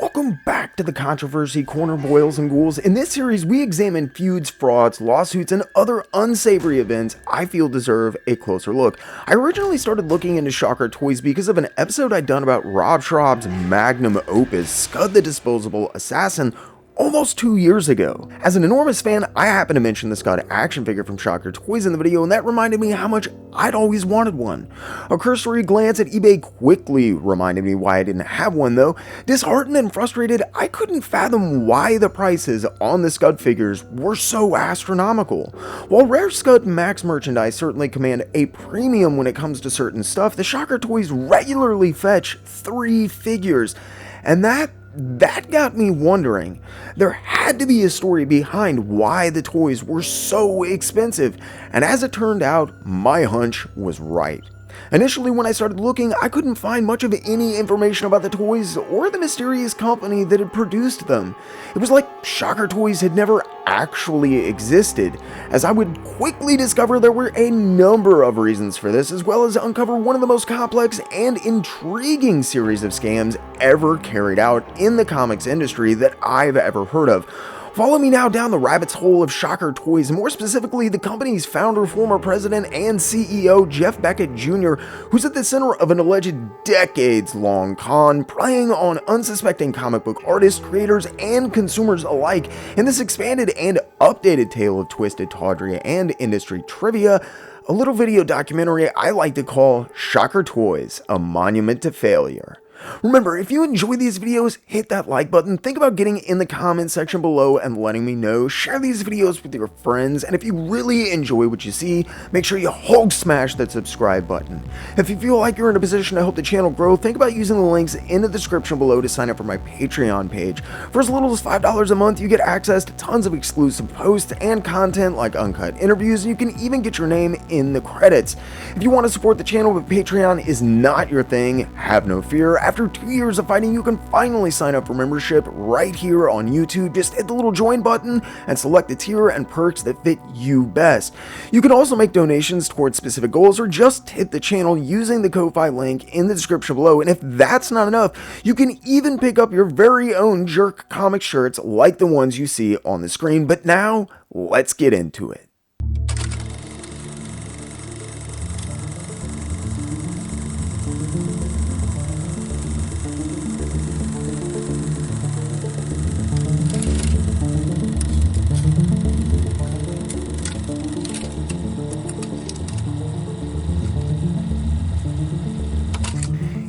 Welcome back to the Controversy Corner, boils and ghouls. In this series, we examine feuds, frauds, lawsuits, and other unsavory events I feel deserve a closer look. I originally started looking into Shocker toys because of an episode I'd done about Rob Schraub's magnum opus, Scud the Disposable Assassin, almost 2 years ago. As an enormous fan, I happened to mention the Scud action figure from Shocker Toys in the video, and that reminded me how much I'd always wanted one. A cursory glance at eBay quickly reminded me why I didn't have one though. Disheartened and frustrated, I couldn't fathom why the prices on the Scud figures were so astronomical. While rare Scud Max merchandise certainly command a premium when it comes to certain stuff, the Shocker Toys regularly fetch 3 figures, and that got me wondering. There had to be a story behind why the toys were so expensive, and as it turned out, my hunch was right. Initially, when I started looking, I couldn't find much of any information about the toys or the mysterious company that had produced them. It was like Shocker Toys had never actually existed, as I would quickly discover there were a number of reasons for this, as well as uncover one of the most complex and intriguing series of scams ever carried out in the comics industry that I've ever heard of. Follow me now down the rabbit's hole of Shocker Toys, more specifically the company's founder, former president, and CEO, Geoff Beckett Jr., who's at the center of an alleged decades-long con preying on unsuspecting comic book artists, creators, and consumers alike in this expanded and updated tale of twisted tawdry and industry trivia, a little video documentary I like to call Shocker Toys, A Monument to Failure. Remember, if you enjoy these videos, hit that like button, think about getting in the comment section below and letting me know, share these videos with your friends, and if you really enjoy what you see, make sure you Hulk smash that subscribe button. If you feel like you're in a position to help the channel grow, think about using the links in the description below to sign up for my Patreon page. For as little as $5 a month, you get access to tons of exclusive posts and content like uncut interviews, and you can even get your name in the credits. If you want to support the channel but Patreon is not your thing, have no fear. After 2 years of fighting, you can finally sign up for membership right here on YouTube. Just hit the little join button and select the tier and perks that fit you best. You can also make donations towards specific goals or just hit the channel using the Ko-Fi link in the description below. And if that's not enough, you can even pick up your very own JerkComic shirts like the ones you see on the screen. But now, let's get into it.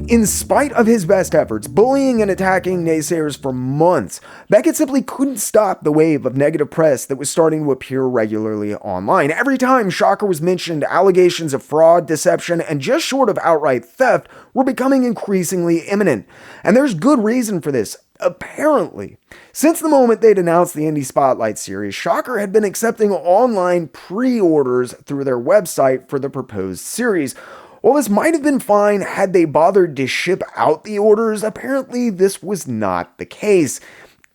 In spite of his best efforts, bullying and attacking naysayers for months, Beckett simply couldn't stop the wave of negative press that was starting to appear regularly online. Every time Shocker was mentioned, allegations of fraud, deception, and just short of outright theft were becoming increasingly imminent. And there's good reason for this. Apparently, since the moment they'd announced the Indie Spotlight series, Shocker had been accepting online pre-orders through their website for the proposed series. While this might have been fine had they bothered to ship out the orders, apparently this was not the case.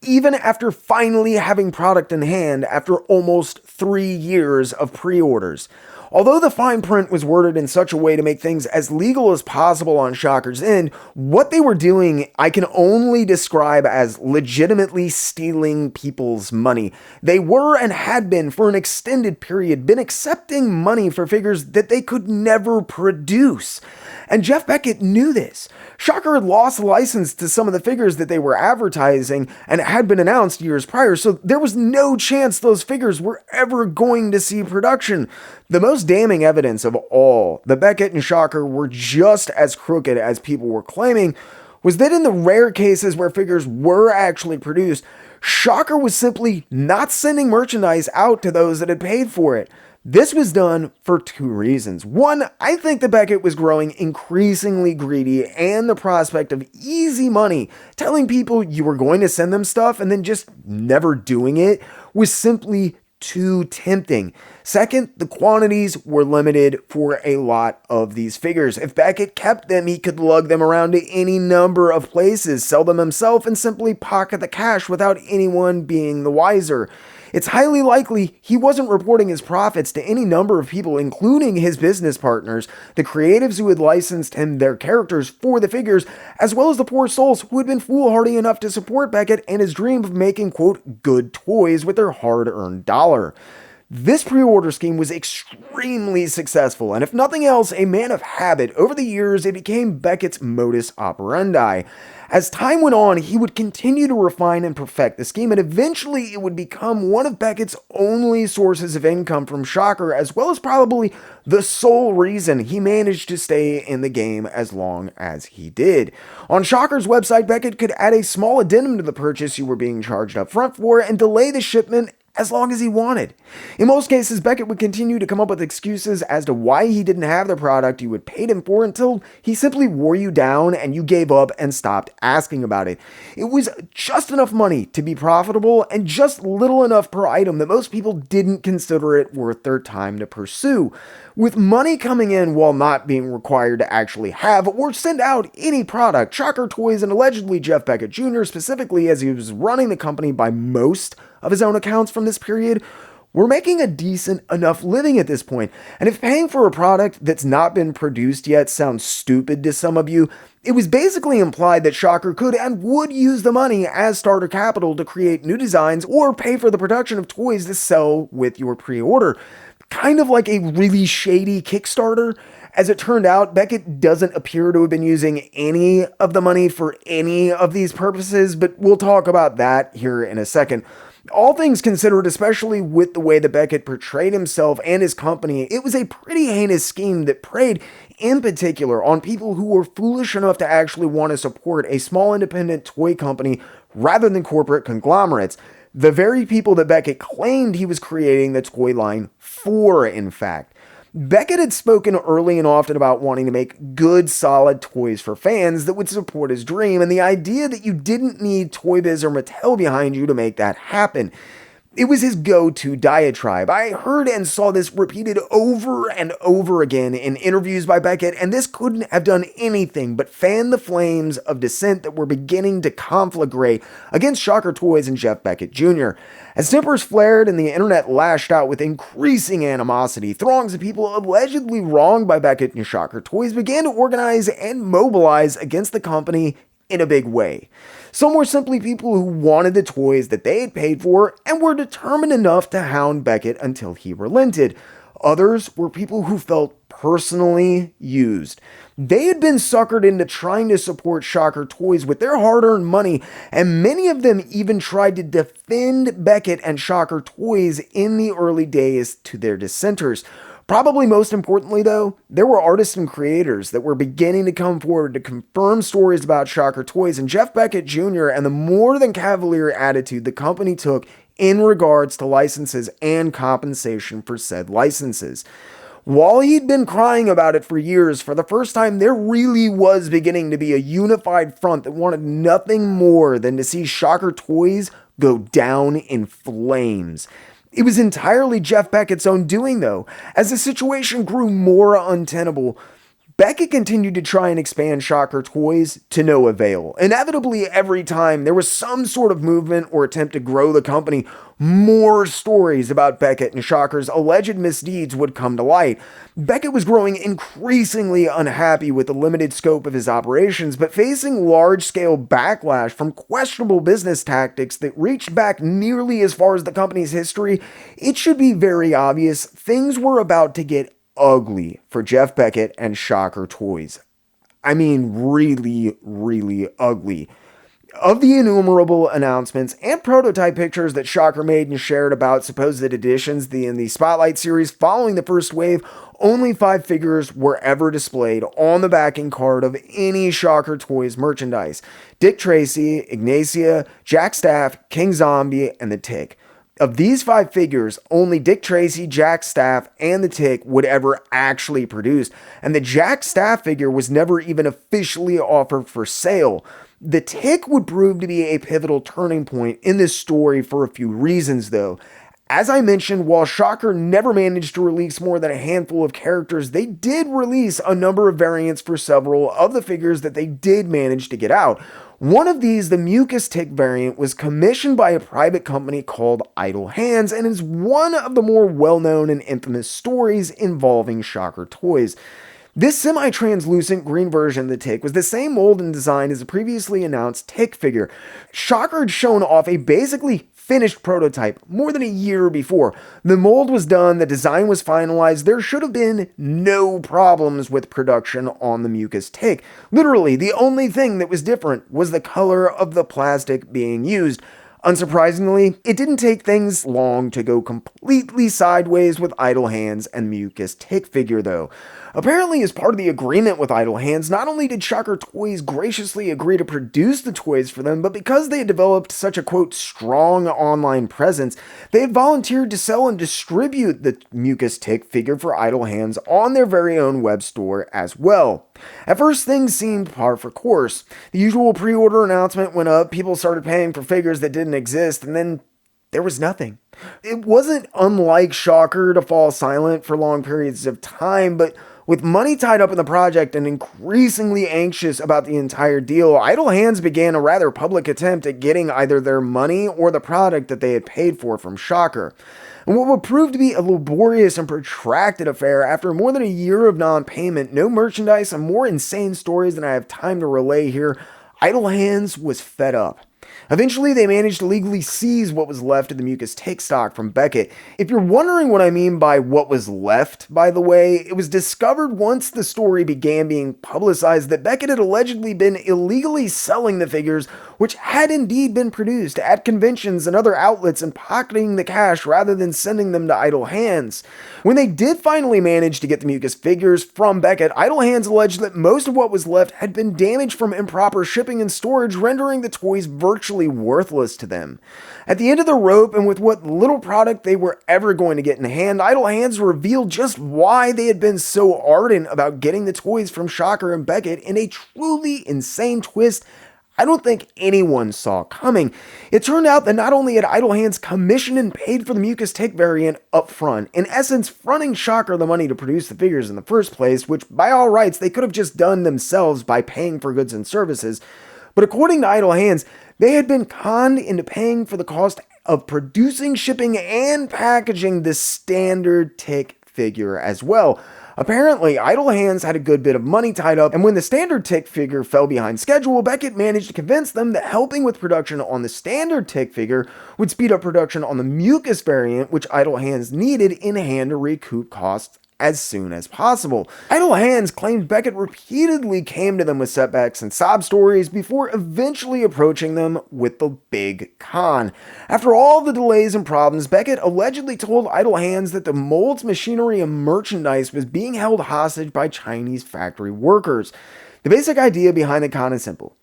Even after finally having product in hand after almost 3 years of pre-orders. Although the fine print was worded in such a way to make things as legal as possible on Shocker's end, what they were doing I can only describe as legitimately stealing people's money. They were and had been for an extended period been accepting money for figures that they could never produce. And Geoff Beckett knew this. Shocker had lost license to some of the figures that they were advertising and had been announced years prior, so there was no chance those figures were ever going to see production. The most damning evidence of all that Beckett and Shocker were just as crooked as people were claiming was that in the rare cases where figures were actually produced, Shocker was simply not sending merchandise out to those that had paid for it. This was done for 2 reasons. One, I think that Beckett was growing increasingly greedy, and the prospect of easy money, telling people you were going to send them stuff and then just never doing it, was simply too tempting. Second, the quantities were limited for a lot of these figures. If Beckett kept them, he could lug them around to any number of places, sell them himself, and simply pocket the cash without anyone being the wiser. It's highly likely he wasn't reporting his profits to any number of people, including his business partners, the creatives who had licensed him their characters for the figures, as well as the poor souls who had been foolhardy enough to support Beckett and his dream of making, quote, good toys with their hard-earned dollar. This pre-order scheme was extremely successful, and if nothing else, a man of habit. Over the years, it became Beckett's modus operandi. As time went on, he would continue to refine and perfect the scheme, and eventually it would become one of Beckett's only sources of income from Shocker, as well as probably the sole reason he managed to stay in the game as long as he did. On Shocker's website, Beckett could add a small addendum to the purchase you were being charged up front for and delay the shipment as long as he wanted. In most cases, Beckett would continue to come up with excuses as to why he didn't have the product you had paid him for until he simply wore you down and you gave up and stopped asking about it. It was just enough money to be profitable and just little enough per item that most people didn't consider it worth their time to pursue. With money coming in while not being required to actually have or send out any product, Shocker Toys and allegedly Geoff Beckett Jr. specifically, as he was running the company by most of his own accounts from this period, were making a decent enough living at this point. And if paying for a product that's not been produced yet sounds stupid to some of you, it was basically implied that Shocker could and would use the money as starter capital to create new designs or pay for the production of toys to sell with your pre-order. Kind of like a really shady Kickstarter. As it turned out, Beckett doesn't appear to have been using any of the money for any of these purposes, but we'll talk about that here in a second. All things considered, especially with the way that Beckett portrayed himself and his company, it was a pretty heinous scheme that preyed in particular on people who were foolish enough to actually want to support a small independent toy company rather than corporate conglomerates. The very people that Beckett claimed he was creating the toy line for, in fact. Beckett had spoken early and often about wanting to make good, solid toys for fans that would support his dream, and the idea that you didn't need Toy Biz or Mattel behind you to make that happen. It was his go-to diatribe. I heard and saw this repeated over and over again in interviews by Beckett, and this couldn't have done anything but fan the flames of dissent that were beginning to conflagrate against Shocker Toys and Geoff Beckett Jr. As tempers flared and the internet lashed out with increasing animosity, throngs of people allegedly wronged by Beckett and Shocker Toys began to organize and mobilize against the company in a big way. Some were simply people who wanted the toys that they had paid for and were determined enough to hound Beckett until he relented. Others were people who felt personally used. They had been suckered into trying to support Shocker Toys with their hard-earned money, and many of them even tried to defend Beckett and Shocker Toys in the early days to their dissenters. Probably most importantly, though, there were artists and creators that were beginning to come forward to confirm stories about Shocker Toys and Geoff Beckett Jr. and the more than cavalier attitude the company took in regards to licenses and compensation for said licenses. While he'd been crying about it for years, for the first time there really was beginning to be a unified front that wanted nothing more than to see Shocker Toys go down in flames. It was entirely Geoff Beckett's own doing, though. As the situation grew more untenable, Beckett continued to try and expand Shocker Toys to no avail. Inevitably, every time there was some sort of movement or attempt to grow the company, more stories about Beckett and Shocker's alleged misdeeds would come to light. Beckett was growing increasingly unhappy with the limited scope of his operations, but facing large-scale backlash from questionable business tactics that reached back nearly as far as the company's history, it should be very obvious things were about to get ugly for Geoff Beckett and Shocker Toys. I mean, really, really ugly. Of the innumerable announcements and prototype pictures that Shocker made and shared about supposed additions in the Spotlight series following the first wave, only 5 figures were ever displayed on the backing card of any Shocker Toys merchandise: Dick Tracy, Ignacia, Jack Staff, King Zombie, and the Tick. Of these 5 figures, only Dick Tracy, Jack Staff, and the Tick would ever actually produce, and the Jack Staff figure was never even officially offered for sale. The Tick would prove to be a pivotal turning point in this story for a few reasons, though. As I mentioned, while Shocker never managed to release more than a handful of characters, they did release a number of variants for several of the figures that they did manage to get out. One of these, the mucus tick variant, was commissioned by a private company called Idle Hands and is one of the more well-known and infamous stories involving Shocker toys. This semi-translucent green version of the tick was the same mold and design as the previously announced tick figure. Shocker had shown off a basically finished prototype more than a year before. The mold was done, the design was finalized, there should have been no problems with production on the mucus tick. Literally, the only thing that was different was the color of the plastic being used. Unsurprisingly, it didn't take things long to go completely sideways with Idle Hands and mucus tick figure though. Apparently, as part of the agreement with Idle Hands, not only did Shocker Toys graciously agree to produce the toys for them, but because they had developed such a quote strong online presence, they had volunteered to sell and distribute the mucus tick figure for Idle Hands on their very own web store as well. At first, things seemed par for course. The usual pre-order announcement went up, people started paying for figures that didn't exist, and then there was nothing. It wasn't unlike Shocker to fall silent for long periods of time, but with money tied up in the project and increasingly anxious about the entire deal, Idle Hands began a rather public attempt at getting either their money or the product that they had paid for from Shocker. And what would prove to be a laborious and protracted affair, after more than a year of non-payment, no merchandise, and more insane stories than I have time to relay here, Idle Hands was fed up. Eventually, they managed to legally seize what was left of the mucus tick stock from Beckett. If you're wondering what I mean by what was left, by the way, it was discovered once the story began being publicized that Beckett had allegedly been illegally selling the figures, which had indeed been produced, at conventions and other outlets, and pocketing the cash rather than sending them to Idle Hands. When they did finally manage to get the mucus figures from Beckett, Idle Hands alleged that most of what was left had been damaged from improper shipping and storage, rendering the toys virtually worthless to them. At the end of the rope, and with what little product they were ever going to get in hand, Idle Hands revealed just why they had been so ardent about getting the toys from Shocker and Beckett in a truly insane twist I don't think anyone saw coming. It turned out that not only had Idle Hands commissioned and paid for the mucus tick variant up front, in essence fronting Shocker the money to produce the figures in the first place, which by all rights they could have just done themselves by paying for goods and services, but according to Idle Hands, they had been conned into paying for the cost of producing, shipping, and packaging the standard tick figure as well. Apparently, Idle Hands had a good bit of money tied up, and when the standard tick figure fell behind schedule, Beckett managed to convince them that helping with production on the standard tick figure would speed up production on the mucus variant, which Idle Hands needed in hand to recoup costs as soon as possible. Idle Hands claimed Beckett repeatedly came to them with setbacks and sob stories before eventually approaching them with the big con. After all the delays and problems, Beckett allegedly told Idle Hands that the molds, machinery, and merchandise was being held hostage by Chinese factory workers. The basic idea behind the con is simple.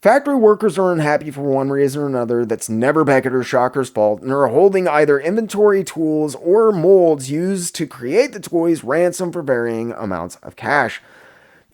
Factory workers are unhappy for one reason or another that's never Beckett or Shocker's fault, and are holding either inventory, tools, or molds used to create the toys ransom for varying amounts of cash.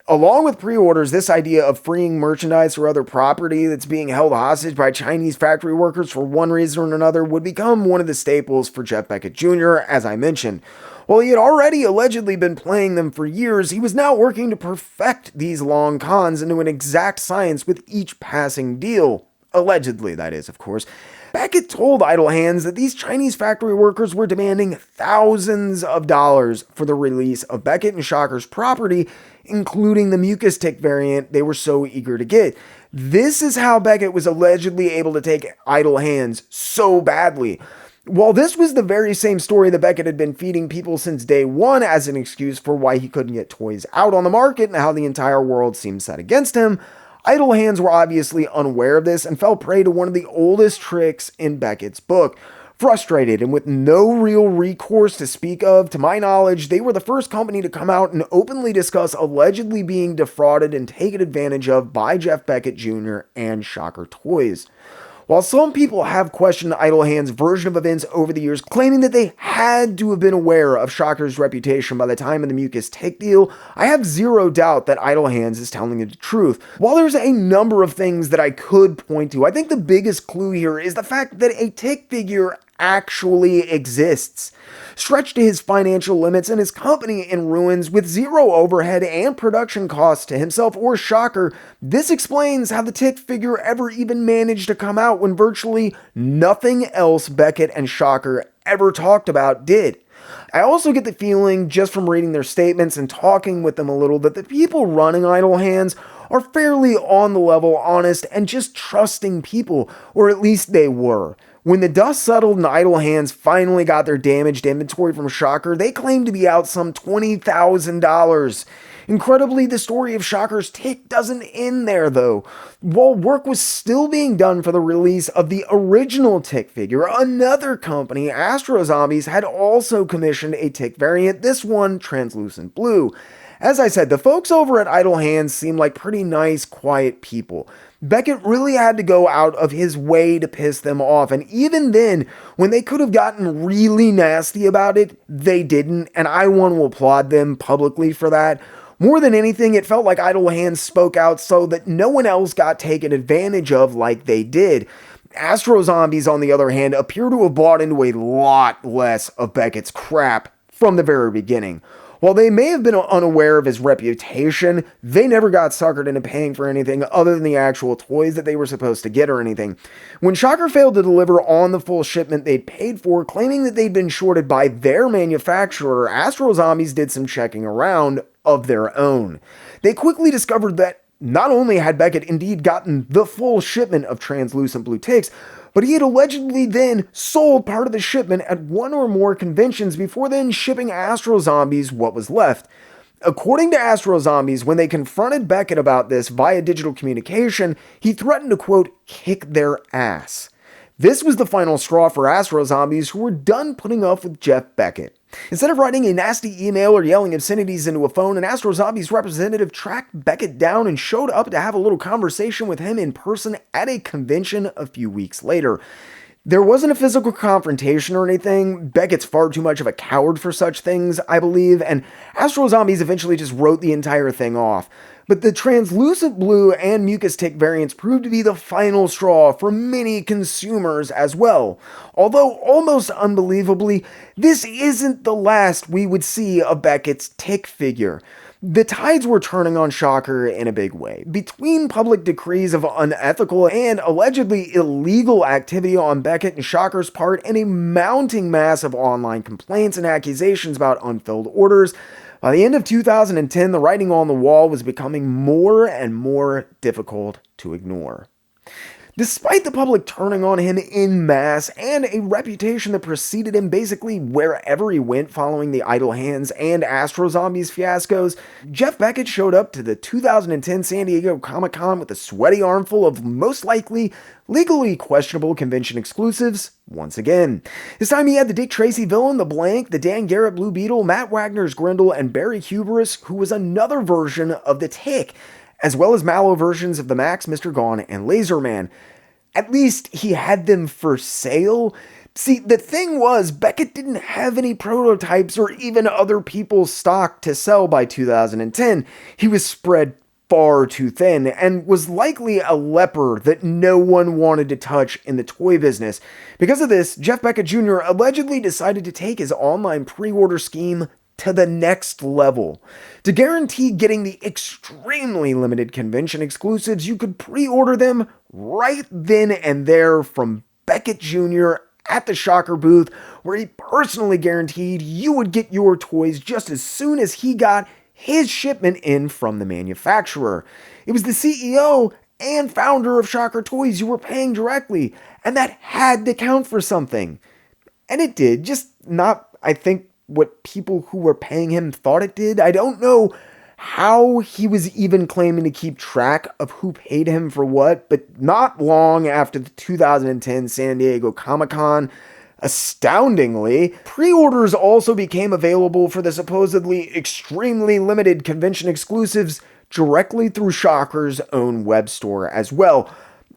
Along with pre-orders, this idea of freeing merchandise or other property that's being held hostage by Chinese factory workers for one reason or another would become one of the staples for Geoff Beckett Jr., as I mentioned. While he had already allegedly been playing them for years, he was now working to perfect these long cons into an exact science with each passing deal. Allegedly, that is, of course. Beckett told Idle Hands that these Chinese factory workers were demanding thousands of dollars for the release of Beckett and Shocker's property, including the mucus tick variant they were so eager to get. This is how Beckett was allegedly able to take Idle Hands so badly. While this was the very same story that Beckett had been feeding people since day one as an excuse for why he couldn't get toys out on the market and how the entire world seemed set against him, Idle Hands were obviously unaware of this and fell prey to one of the oldest tricks in Beckett's book. Frustrated and with no real recourse to speak of, to my knowledge, they were the first company to come out and openly discuss allegedly being defrauded and taken advantage of by Geoff Beckett Jr. and Shocker Toys. While some people have questioned Idle Hands' version of events over the years, claiming that they had to have been aware of Shocker's reputation by the time of the mucus tick deal, I have zero doubt that Idle Hands is telling the truth. While there's a number of things that I could point to, I think the biggest clue here is the fact that a tick figure actually exists. Stretched to his financial limits and his company in ruins with zero overhead and production costs to himself or Shocker, this explains how the Tick figure ever even managed to come out when virtually nothing else Beckett and Shocker ever talked about did. I also get the feeling, just from reading their statements and talking with them a little, that the people running Idle Hands are fairly on the level honest and just trusting people, or at least they were. When the dust settled and Idle Hands finally got their damaged inventory from Shocker, they claimed to be out some $20,000. Incredibly, the story of Shocker's Tick doesn't end there, though. While work was still being done for the release of the original Tick figure, another company, Astro Zombies, had also commissioned a Tick variant, this one translucent blue. As I said, the folks over at Idle Hands seem like pretty nice, quiet people. Beckett really had to go out of his way to piss them off, and even then, when they could have gotten really nasty about it, they didn't, and I want to applaud them publicly for that. More than anything, it felt like Idle Hands spoke out so that no one else got taken advantage of like they did. Astro Zombies, on the other hand, appear to have bought into a lot less of Beckett's crap from the very beginning. While they may have been unaware of his reputation, they never got suckered into paying for anything other than the actual toys that they were supposed to get or anything. When Shocker failed to deliver on the full shipment they'd paid for, claiming that they'd been shorted by their manufacturer, Astro Zombies did some checking around of their own. They quickly discovered that not only had Beckett indeed gotten the full shipment of translucent blue ticks, but he had allegedly then sold part of the shipment at one or more conventions before then shipping Astro Zombies what was left. According to Astro Zombies, when they confronted Beckett about this via digital communication, he threatened to, quote, kick their ass. This was the final straw for Astro Zombies, who were done putting up with Geoff Beckett. Instead of writing a nasty email or yelling obscenities into a phone, an Astro Zombies representative tracked Beckett down and showed up to have a little conversation with him in person at a convention a few weeks later. There wasn't a physical confrontation or anything. Beckett's far too much of a coward for such things, I believe, and Astro Zombies eventually just wrote the entire thing off. But the translucent blue and mucus tick variants proved to be the final straw for many consumers as well. Although, almost unbelievably, this isn't the last we would see of Beckett's tick figure. The tides were turning on Shocker in a big way. Between public decrees of unethical and allegedly illegal activity on Beckett and Shocker's part and a mounting mass of online complaints and accusations about unfilled orders, by the end of 2010, the writing on the wall was becoming more and more difficult to ignore. Despite the public turning on him en masse and a reputation that preceded him basically wherever he went following the Idle Hands and Astro Zombies fiascos, Geoff Beckett showed up to the 2010 San Diego Comic-Con with a sweaty armful of most likely legally questionable convention exclusives once again. This time he had the Dick Tracy villain, the Blank, the Dan Garrett Blue Beetle, Matt Wagner's Grindel, and Barry Hubris, who was another version of the Tick, as well as Mallow versions of the Max, Mr. Gone, and Laserman. At least he had them for sale. See, the thing was, Beckett didn't have any prototypes or even other people's stock to sell by 2010. He was spread far too thin and was likely a leper that no one wanted to touch in the toy business. Because of this, Geoff Beckett Jr. allegedly decided to take his online pre-order scheme to the next level. To guarantee getting the extremely limited convention exclusives, you could pre-order them right then and there from Beckett Jr. at the Shocker booth, where he personally guaranteed you would get your toys just as soon as he got his shipment in from the manufacturer. It was the CEO and founder of Shocker Toys you were paying directly, and that had to count for something. And it did, just not, I think, what people who were paying him thought it did. I don't know how he was even claiming to keep track of who paid him for what, but not long after the 2010 San Diego Comic-Con, astoundingly, pre-orders also became available for the supposedly extremely limited convention exclusives directly through Shocker's own web store as well.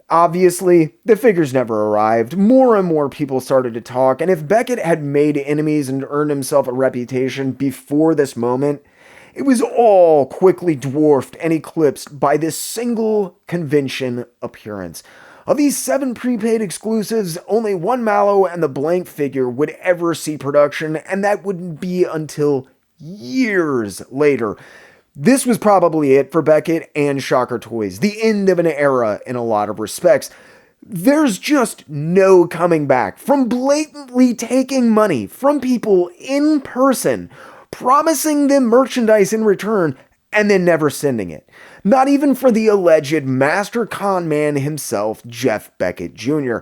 Obviously, the figures never arrived. More and more people started to talk, and if Beckett had made enemies and earned himself a reputation before this moment, it was all quickly dwarfed and eclipsed by this single convention appearance. Of these 7 prepaid exclusives, only one Mallow and the blank figure would ever see production, and that wouldn't be until years later. This was probably it for Beckett and Shocker Toys, the end of an era in a lot of respects. There's just no coming back from blatantly taking money from people in person, promising them merchandise in return, and then never sending it. Not even for the alleged master con man himself, Geoff Beckett Jr.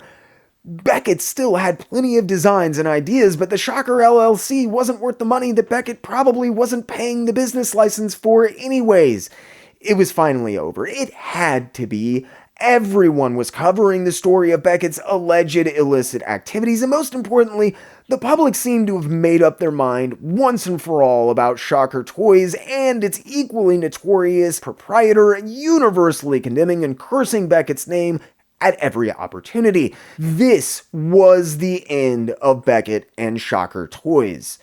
Beckett still had plenty of designs and ideas, but the Shocker LLC wasn't worth the money that Beckett probably wasn't paying the business license for anyways. It was finally over. It had to be. Everyone was covering the story of Beckett's alleged illicit activities, and most importantly, the public seemed to have made up their mind once and for all about Shocker Toys and its equally notorious proprietor, universally condemning and cursing Beckett's name at every opportunity. This was the end of Beckett and Shocker Toys.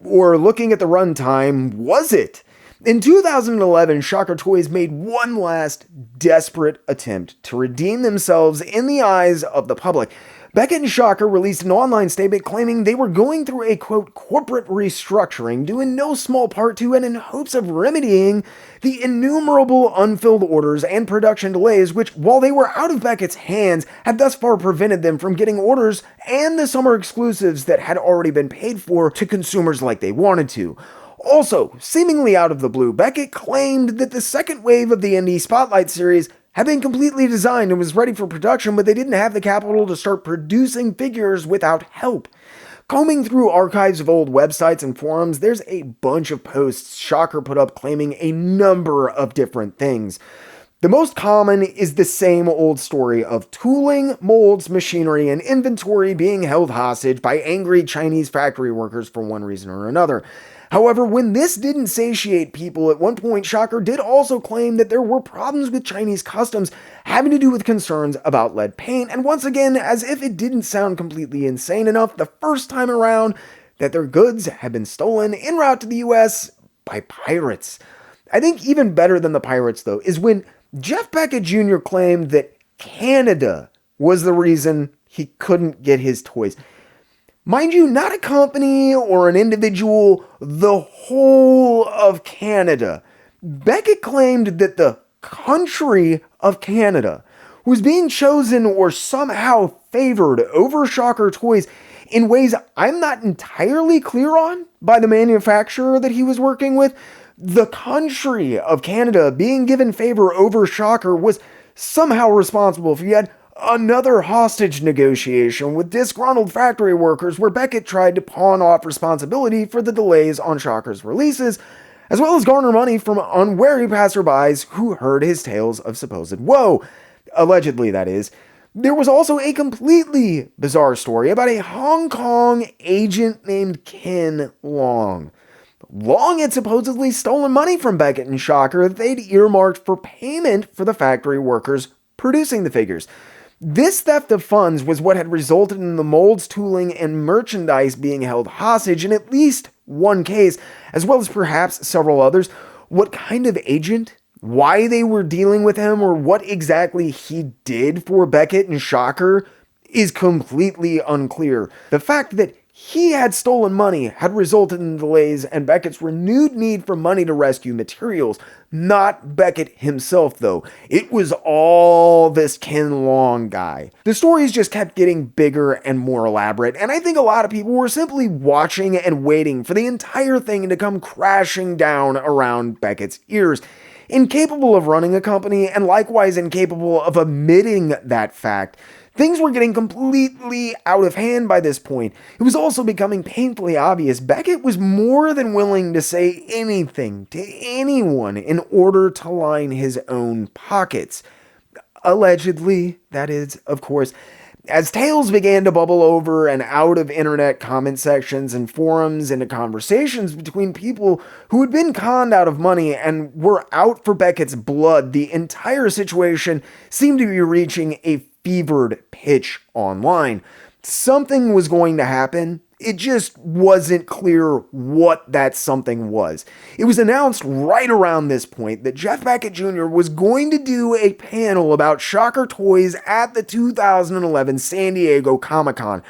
Or looking at the runtime, was it? In 2011, Shocker Toys made one last desperate attempt to redeem themselves in the eyes of the public. Beckett and Shocker released an online statement claiming they were going through a, quote, corporate restructuring due in no small part to and in hopes of remedying the innumerable unfilled orders and production delays which, while they were out of Beckett's hands, had thus far prevented them from getting orders and the summer exclusives that had already been paid for to consumers like they wanted to. Also, seemingly out of the blue, Beckett claimed that the second wave of the Indie Spotlight series had been completely designed and was ready for production, but they didn't have the capital to start producing figures without help. Combing through archives of old websites and forums, there's a bunch of posts Shocker put up claiming a number of different things. The most common is the same old story of tooling, molds, machinery, and inventory being held hostage by angry Chinese factory workers for one reason or another. However, when this didn't satiate people, at one point Shocker did also claim that there were problems with Chinese customs having to do with concerns about lead paint, and once again, as if it didn't sound completely insane enough the first time around, that their goods had been stolen en route to the US by pirates. I think even better than the pirates, though, is when Geoff Beckett Jr. claimed that Canada was the reason he couldn't get his toys. Mind you, not a company or an individual, the whole of Canada. Beckett claimed that the country of Canada was being chosen or somehow favored over Shocker Toys in ways I'm not entirely clear on by the manufacturer that he was working with. The country of Canada being given favor over Shocker was somehow responsible for yet another hostage negotiation with disgruntled factory workers where Beckett tried to pawn off responsibility for the delays on Shocker's releases, as well as garner money from unwary passerbys who heard his tales of supposed woe. Allegedly, that is. There was also a completely bizarre story about a Hong Kong agent named Ken Long. Long had supposedly stolen money from Beckett and Shocker that they'd earmarked for payment for the factory workers producing the figures. This theft of funds was what had resulted in the molds, tooling, and merchandise being held hostage in at least one case, as well as perhaps several others. What kind of agent, why they were dealing with him, or what exactly he did for Beckett and Shocker is completely unclear. The fact that he had stolen money had resulted in delays and Beckett's renewed need for money to rescue materials. Not Beckett himself, though. It was all this Ken Long guy. The stories just kept getting bigger and more elaborate, and I think a lot of people were simply watching and waiting for the entire thing to come crashing down around Beckett's ears. Incapable of running a company, and likewise incapable of admitting that fact, things were getting completely out of hand by this point. It was also becoming painfully obvious Beckett was more than willing to say anything to anyone in order to line his own pockets. Allegedly, that is, of course. As tales began to bubble over and out of internet comment sections and forums into conversations between people who had been conned out of money and were out for Beckett's blood, the entire situation seemed to be reaching a fevered pitch online. Something was going to happen, It just wasn't clear what that something was. It was announced right around this point that Geoff Beckett Jr. was going to do a panel about Shocker toys at the 2011 San Diego Comic-Con.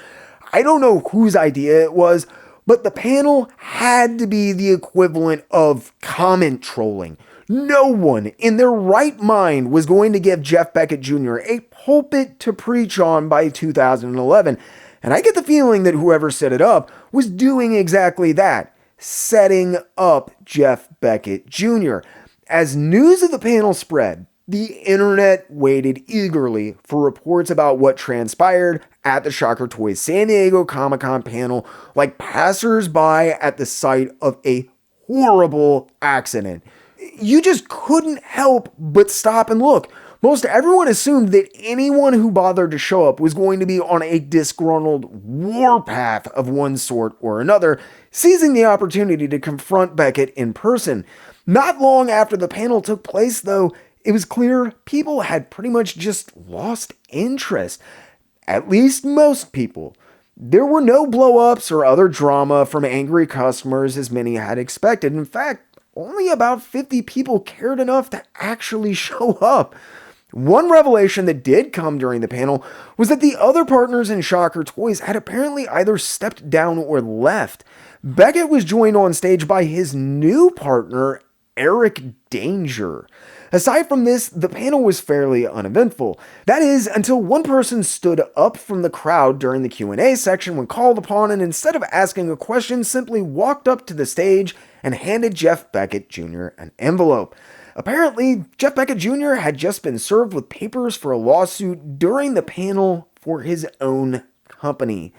I don't know whose idea it was, but the panel had to be the equivalent of comment trolling. No one in their right mind was going to give Geoff Beckett Jr. a pulpit to preach on by 2011. And I get the feeling that whoever set it up was doing exactly that, setting up Geoff Beckett Jr. As news of the panel spread, the internet waited eagerly for reports about what transpired at the Shocker Toys San Diego Comic-Con panel, like passers-by at the site of a horrible accident. You just couldn't help but stop and look. Most everyone assumed that anyone who bothered to show up was going to be on a disgruntled warpath of one sort or another, seizing the opportunity to confront Beckett in person. Not long after the panel took place, though, it was clear people had pretty much just lost interest. At least most people. There were no blow-ups or other drama from angry customers as many had expected. In fact, only about 50 people cared enough to actually show up. One revelation that did come during the panel was that the other partners in Shocker Toys had apparently either stepped down or left. Beckett was joined on stage by his new partner, Eric Danger. Aside from this, the panel was fairly uneventful. That is, until one person stood up from the crowd during the Q&A section when called upon, and instead of asking a question, simply walked up to the stage and handed Geoff Beckett Jr. an envelope. Apparently, Geoff Beckett Jr. had just been served with papers for a lawsuit during the panel for his own company.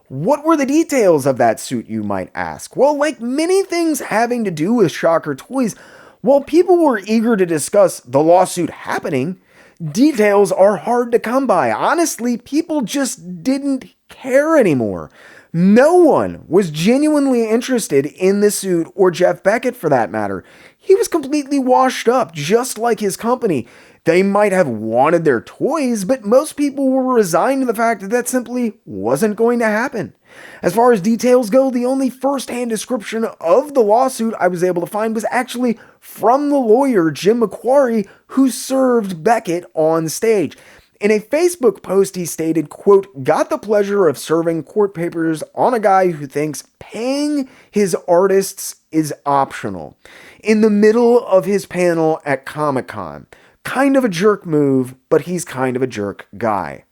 What were the details of that suit, you might ask? Well, like many things having to do with Shocker Toys, while people were eager to discuss the lawsuit happening, details are hard to come by. Honestly, people just didn't care anymore. No one was genuinely interested in the suit or Geoff Beckett for that matter. He was completely washed up, just like his company. They might have wanted their toys, but most people were resigned to the fact that that simply wasn't going to happen. As far as details go, the only first-hand description of the lawsuit I was able to find was actually from the lawyer, Jim McQuarrie, who served Beckett on stage. In a Facebook post, he stated, quote, "Got the pleasure of serving court papers on a guy who thinks paying his artists is optional in the middle of his panel at Comic-Con. Kind of a jerk move, but he's kind of a jerk guy."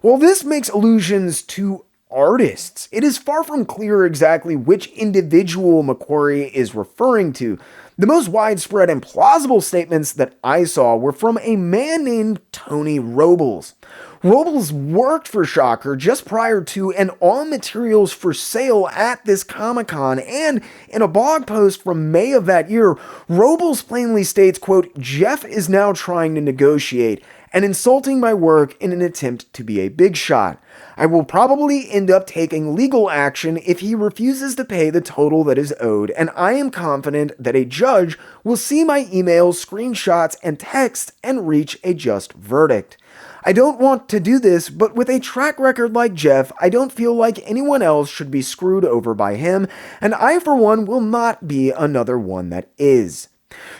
While this makes allusions to artists, it is far from clear exactly which individual McQuarrie is referring to. The most widespread and plausible statements that I saw were from a man named Tony Robles. Robles worked for Shocker just prior to and on materials for sale at this Comic-Con, and in a blog post from May of that year, Robles plainly states, quote, "Jeff is now trying to negotiate and insulting my work in an attempt to be a big shot. I will probably end up taking legal action if he refuses to pay the total that is owed, and I am confident that a judge will see my emails, screenshots, and texts and reach a just verdict. I don't want to do this, but with a track record like Jeff, I don't feel like anyone else should be screwed over by him, and I for one will not be another one that is."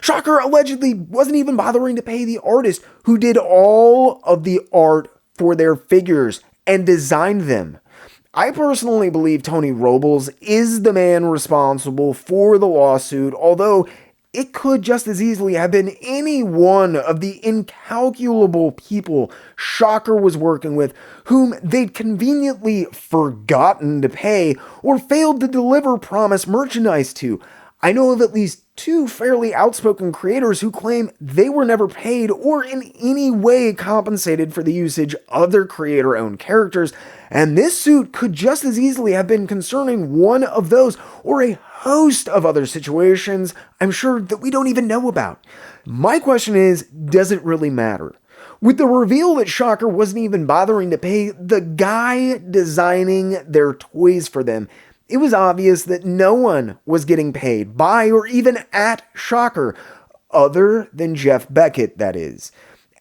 Shocker allegedly wasn't even bothering to pay the artist who did all of the art for their figures and designed them. I personally believe Tony Robles is the man responsible for the lawsuit, although it could just as easily have been any one of the incalculable people Shocker was working with whom they'd conveniently forgotten to pay or failed to deliver promised merchandise to. I know of at least two fairly outspoken creators who claim they were never paid or in any way compensated for the usage of their creator-owned characters, and this suit could just as easily have been concerning one of those or a host of other situations I'm sure that we don't even know about. My question is, does it really matter? With the reveal that Shocker wasn't even bothering to pay the guy designing their toys for them, it was obvious that no one was getting paid by or even at Shocker, other than Geoff Beckett, that is.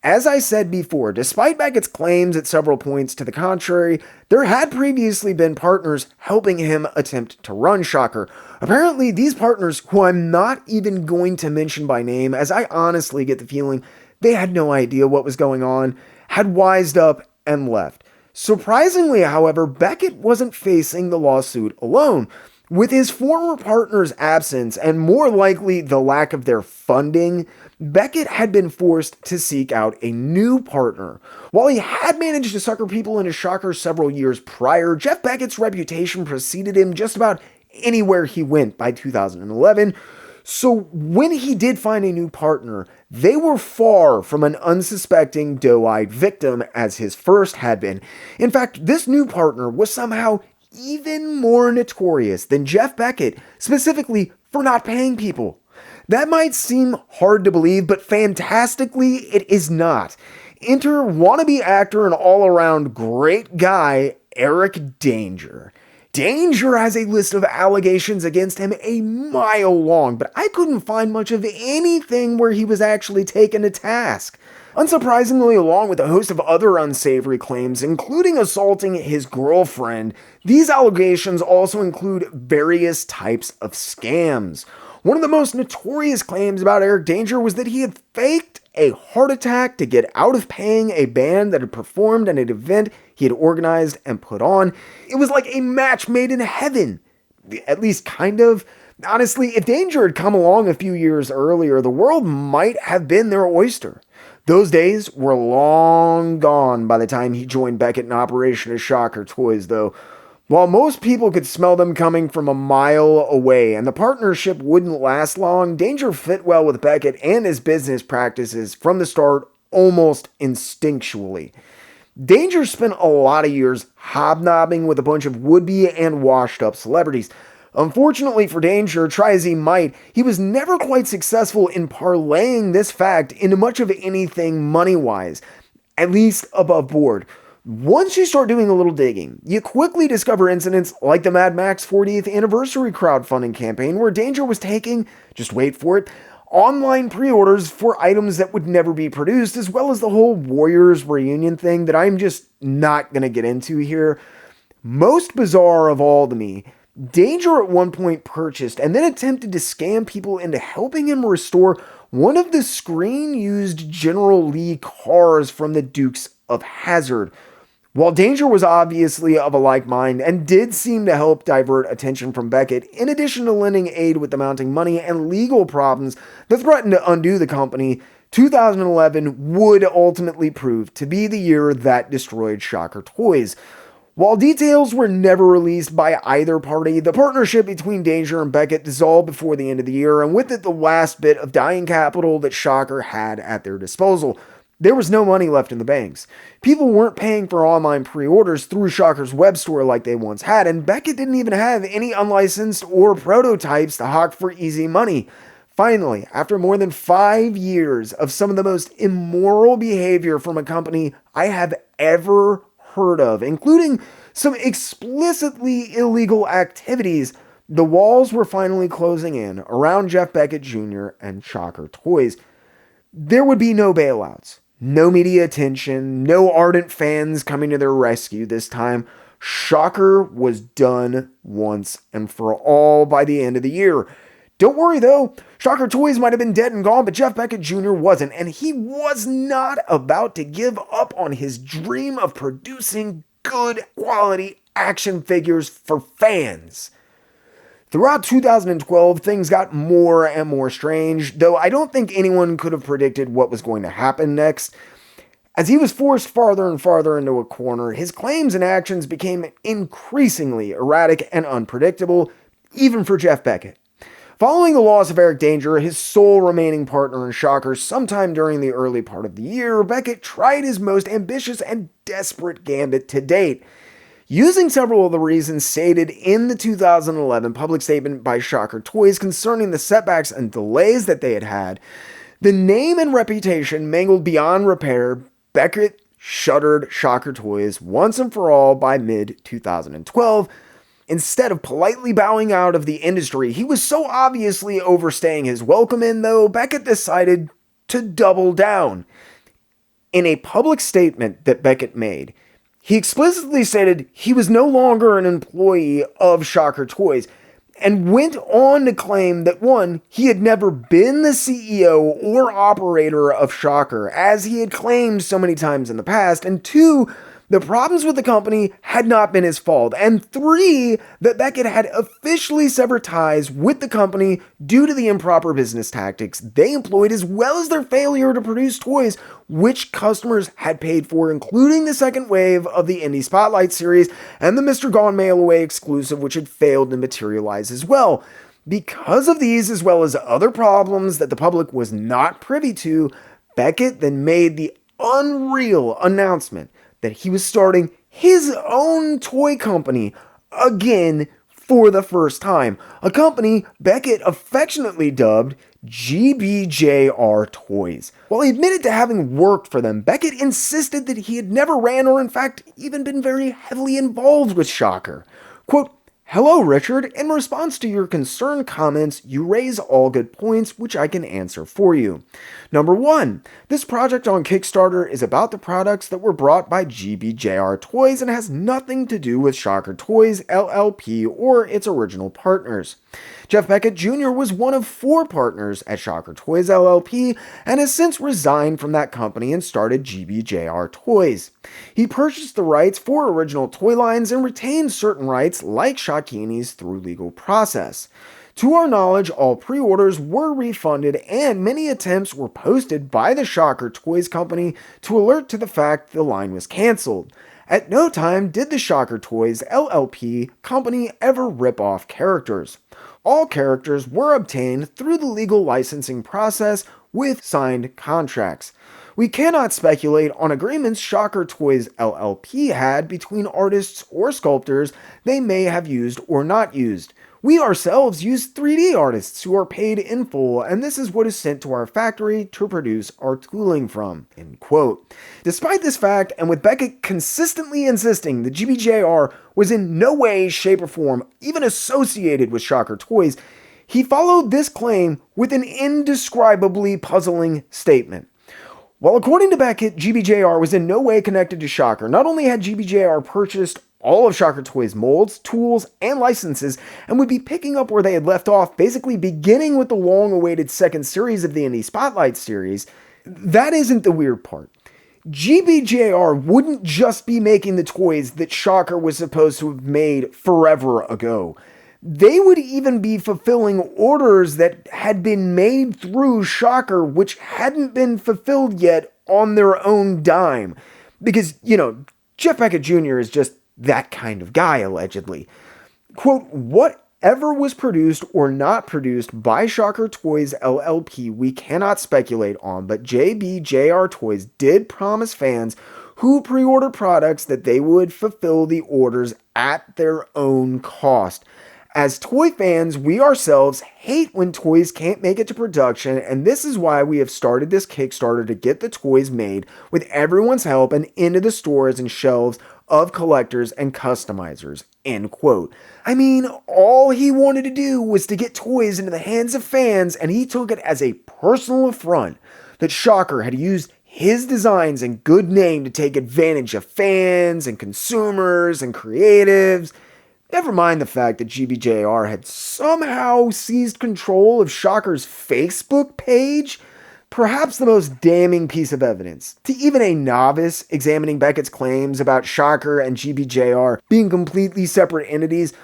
As I said before, despite Beckett's claims at several points to the contrary, there had previously been partners helping him attempt to run Shocker. Apparently, these partners, who I'm not even going to mention by name, as I honestly get the feeling they had no idea what was going on, had wised up and left. Surprisingly, however, Beckett wasn't facing the lawsuit alone. With his former partner's absence, and more likely the lack of their funding, Beckett had been forced to seek out a new partner. While he had managed to sucker people into Shocker several years prior, Geoff Beckett's reputation preceded him just about anywhere he went by 2011. So when he did find a new partner, they were far from an unsuspecting doe-eyed victim as his first had been. In fact, this new partner was somehow even more notorious than Geoff Beckett, specifically for not paying people. That might seem hard to believe, but fantastically, it is not. Enter wannabe actor and all-around great guy, Eric Danger. Danger has a list of allegations against him a mile long, but I couldn't find much of anything where he was actually taken to task. Unsurprisingly, along with a host of other unsavory claims, including assaulting his girlfriend, these allegations also include various types of scams. One of the most notorious claims about Eric Danger was that he had faked a heart attack to get out of paying a band that had performed at an event he had organized and put on. It was like a match made in heaven. At least kind of. Honestly, if Danger had come along a few years earlier, the world might have been their oyster. Those days were long gone by the time he joined Beckett in operation as Shocker Toys, though. While most people could smell them coming from a mile away and the partnership wouldn't last long, Danger fit well with Beckett and his business practices from the start almost instinctually. Danger spent a lot of years hobnobbing with a bunch of would-be and washed-up celebrities. Unfortunately for Danger, try as he might, he was never quite successful in parlaying this fact into much of anything money-wise, at least above board. Once you start doing a little digging, you quickly discover incidents like the Mad Max 40th anniversary crowdfunding campaign where Danger was taking, just wait for it, online pre-orders for items that would never be produced, as well as the whole Warriors reunion thing that I'm just not going to get into here. Most bizarre of all to me, Danger at one point purchased and then attempted to scam people into helping him restore one of the screen-used General Lee cars from the Dukes of Hazzard. While Danger was obviously of a like mind and did seem to help divert attention from Beckett, in addition to lending aid with the mounting money and legal problems that threatened to undo the company, 2011 would ultimately prove to be the year that destroyed Shocker Toys. While details were never released by either party, the partnership between Danger and Beckett dissolved before the end of the year, and with it the last bit of dying capital that Shocker had at their disposal. There was no money left in the banks. People weren't paying for online pre-orders through Shocker's web store like they once had, and Beckett didn't even have any unlicensed or prototypes to hawk for easy money. Finally, after more than 5 years of some of the most immoral behavior from a company I have ever heard of, including some explicitly illegal activities, the walls were finally closing in around Geoff Beckett Jr. and Shocker Toys. There would be no bailouts, no media attention, no ardent fans coming to their rescue this time. Shocker was done once and for all by the end of the year. Don't worry though, Shocker Toys might have been dead and gone, but Geoff Beckett Jr. wasn't, and he was not about to give up on his dream of producing good quality action figures for fans. Throughout 2012, things got more and more strange, though I don't think anyone could have predicted what was going to happen next. As he was forced farther and farther into a corner, his claims and actions became increasingly erratic and unpredictable, even for Geoff Beckett. Following the loss of Eric Danger, his sole remaining partner in Shocker, sometime during the early part of the year, Beckett tried his most ambitious and desperate gambit to date. Using several of the reasons stated in the 2011 public statement by Shocker Toys concerning the setbacks and delays that they had had, the name and reputation mangled beyond repair, Beckett shuttered Shocker Toys once and for all by mid-2012. Instead of politely bowing out of the industry, he was so obviously overstaying his welcome in, though, Beckett decided to double down. In a public statement that Beckett made, he explicitly stated he was no longer an employee of Shocker Toys, and went on to claim that 1, he had never been the CEO or operator of Shocker, as he had claimed so many times in the past, and 2, the problems with the company had not been his fault, and 3, that Beckett had officially severed ties with the company due to the improper business tactics they employed, as well as their failure to produce toys which customers had paid for, including the second wave of the Indie Spotlight series and the Mr. Gone Mail Away exclusive, which had failed to materialize as well. Because of these, as well as other problems that the public was not privy to, Beckett then made the unreal announcement that he was starting his own toy company again for the first time. A company Beckett affectionately dubbed GBJR Toys. While he admitted to having worked for them, Beckett insisted that he had never ran or in fact even been very heavily involved with Shocker. Quote, "Hello, Richard. In response to your concerned comments, you raise all good points, which I can answer for you. Number 1, this project on Kickstarter is about the products that were brought by GBJR Toys and has nothing to do with Shocker Toys, LLP, or its original partners. Geoff Beckett Jr. was one of 4 partners at Shocker Toys, LLP, and has since resigned from that company and started GBJR Toys. He purchased the rights for original toy lines and retained certain rights, like Shockini's, through legal process. To our knowledge, all pre-orders were refunded and many attempts were posted by the Shocker Toys company to alert to the fact the line was cancelled. At no time did the Shocker Toys LLP company ever rip off characters. All characters were obtained through the legal licensing process with signed contracts. We cannot speculate on agreements Shocker Toys LLP had between artists or sculptors they may have used or not used. We ourselves use 3D artists who are paid in full, and this is what is sent to our factory to produce our tooling from." End quote. Despite this fact, and with Beckett consistently insisting that GBJR was in no way, shape, or form even associated with Shocker Toys, he followed this claim with an indescribably puzzling statement. While according to Beckett, GBJR was in no way connected to Shocker, not only had GBJR purchased all of Shocker Toys' molds, tools, and licenses, and would be picking up where they had left off, basically beginning with the long-awaited second series of the Indie Spotlight series, that isn't the weird part. GBJR wouldn't just be making the toys that Shocker was supposed to have made forever ago. They would even be fulfilling orders that had been made through Shocker, which hadn't been fulfilled yet on their own dime. Because, Geoff Beckett Jr. is just that kind of guy, allegedly. Quote, "Whatever was produced or not produced by Shocker Toys LLP, we cannot speculate on, but GBJR Toys did promise fans who pre-order products that they would fulfill the orders at their own cost. As toy fans, we ourselves hate when toys can't make it to production, and this is why we have started this Kickstarter to get the toys made with everyone's help and into the stores and shelves of collectors and customizers." End quote. I mean, all he wanted to do was to get toys into the hands of fans, and he took it as a personal affront that Shocker had used his designs and good name to take advantage of fans and consumers and creatives. Never mind the fact that GBJR had somehow seized control of Shocker's Facebook page. Perhaps the most damning piece of evidence to even a novice examining Beckett's claims about Shocker and GBJR being completely separate entities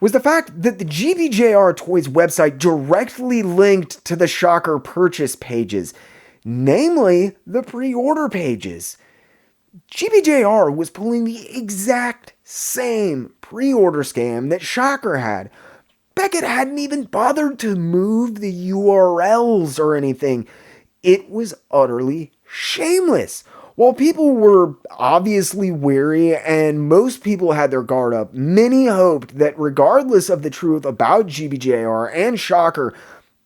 was the fact that the GBJR Toys website directly linked to the Shocker purchase pages, namely the pre-order pages. GBJR was pulling the exact same pre-order scam that Shocker had. Beckett hadn't even bothered to move the URLs or anything. It was utterly shameless. While people were obviously wary and most people had their guard up, many hoped that regardless of the truth about GBJR and Shocker,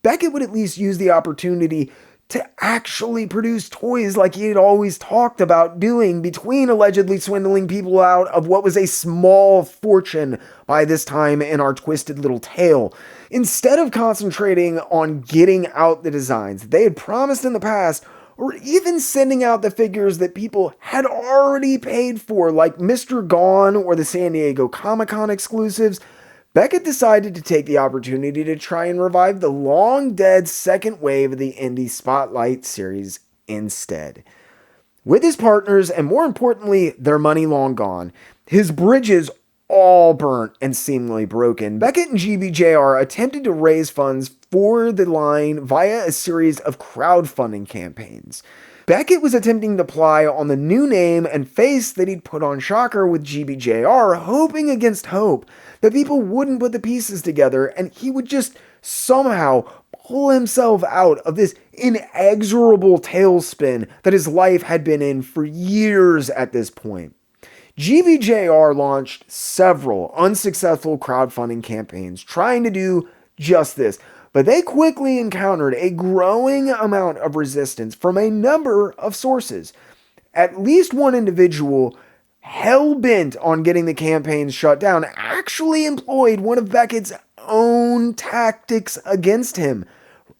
Beckett would at least use the opportunity to actually produce toys like he had always talked about doing, between allegedly swindling people out of what was a small fortune by this time in our twisted little tale. Instead of concentrating on getting out the designs they had promised in the past, or even sending out the figures that people had already paid for, like Mr. Gone or the San Diego Comic-Con exclusives, Beckett decided to take the opportunity to try and revive the long-dead second wave of the Indie Spotlight series instead. With his partners, and more importantly, their money long gone, his bridges all burnt and seemingly broken, Beckett and GBJR attempted to raise funds for the line via a series of crowdfunding campaigns. Beckett was attempting to ply on the new name and face that he'd put on Shocker with GBJR, hoping against hope that people wouldn't put the pieces together and he would just somehow pull himself out of this inexorable tailspin that his life had been in for years at this point. GBJR launched several unsuccessful crowdfunding campaigns trying to do just this, but they quickly encountered a growing amount of resistance from a number of sources. At least one individual, hell-bent on getting the campaigns shut down, actually employed one of Beckett's own tactics against him.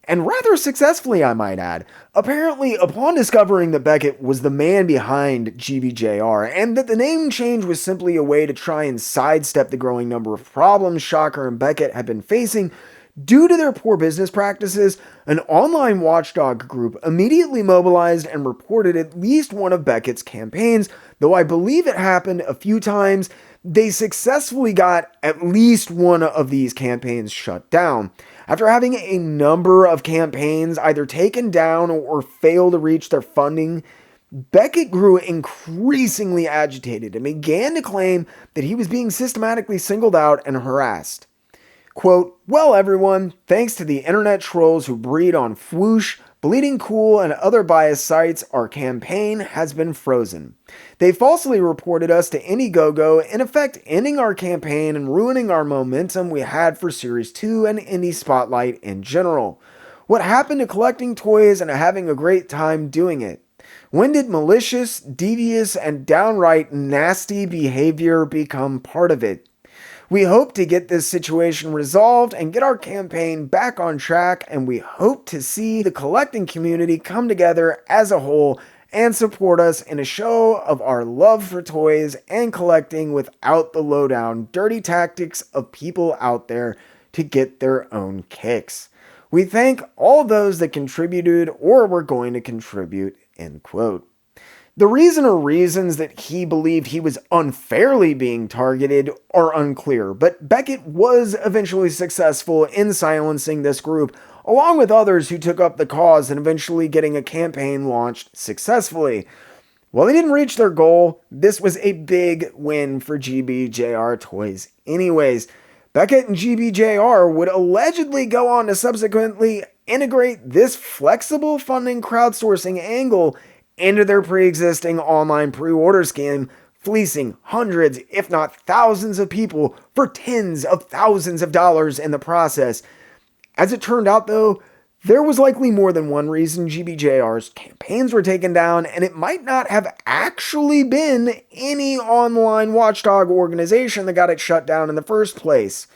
And rather successfully, I might add. Apparently, upon discovering that Beckett was the man behind GBJR, and that the name change was simply a way to try and sidestep the growing number of problems Shocker and Beckett had been facing due to their poor business practices, an online watchdog group immediately mobilized and reported at least one of Beckett's campaigns, though I believe it happened a few times. They successfully got at least one of these campaigns shut down. After having a number of campaigns either taken down or fail to reach their funding, Beckett grew increasingly agitated and began to claim that he was being systematically singled out and harassed. Quote, "Well, everyone, thanks to the internet trolls who breed on Whoosh, Bleeding Cool, and other biased sites, our campaign has been frozen. They falsely reported us to Indiegogo, in effect ending our campaign and ruining our momentum we had for Series 2 and Indie Spotlight in general. What happened to collecting toys and having a great time doing it? When did malicious, devious, and downright nasty behavior become part of it? We hope to get this situation resolved and get our campaign back on track, and we hope to see the collecting community come together as a whole and support us in a show of our love for toys and collecting without the lowdown, dirty tactics of people out there to get their own kicks. We thank all those that contributed or were going to contribute," end quote. The reason or reasons that he believed he was unfairly being targeted are unclear, but Beckett was eventually successful in silencing this group, along with others who took up the cause and eventually getting a campaign launched successfully. While they didn't reach their goal, this was a big win for GBJR Toys anyways. Beckett and GBJR would allegedly go on to subsequently integrate this flexible funding crowdsourcing angle into their pre-existing online pre-order scheme, fleecing hundreds, if not thousands of people for tens of thousands of dollars in the process. As it turned out though, there was likely more than one reason GBJR's campaigns were taken down, and it might not have actually been any online watchdog organization that got it shut down in the first place.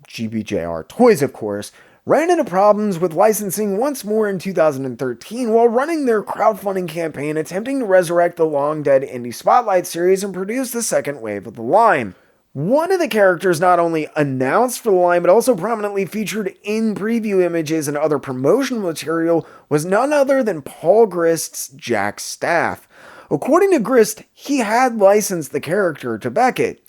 GBJR Toys, of course, ran into problems with licensing once more in 2013 while running their crowdfunding campaign attempting to resurrect the long-dead Indie Spotlight series and produce the second wave of the line. One of the characters not only announced for the line but also prominently featured in preview images and other promotional material was none other than Paul Grist's Jack Staff. According to Grist, he had licensed the character to Beckett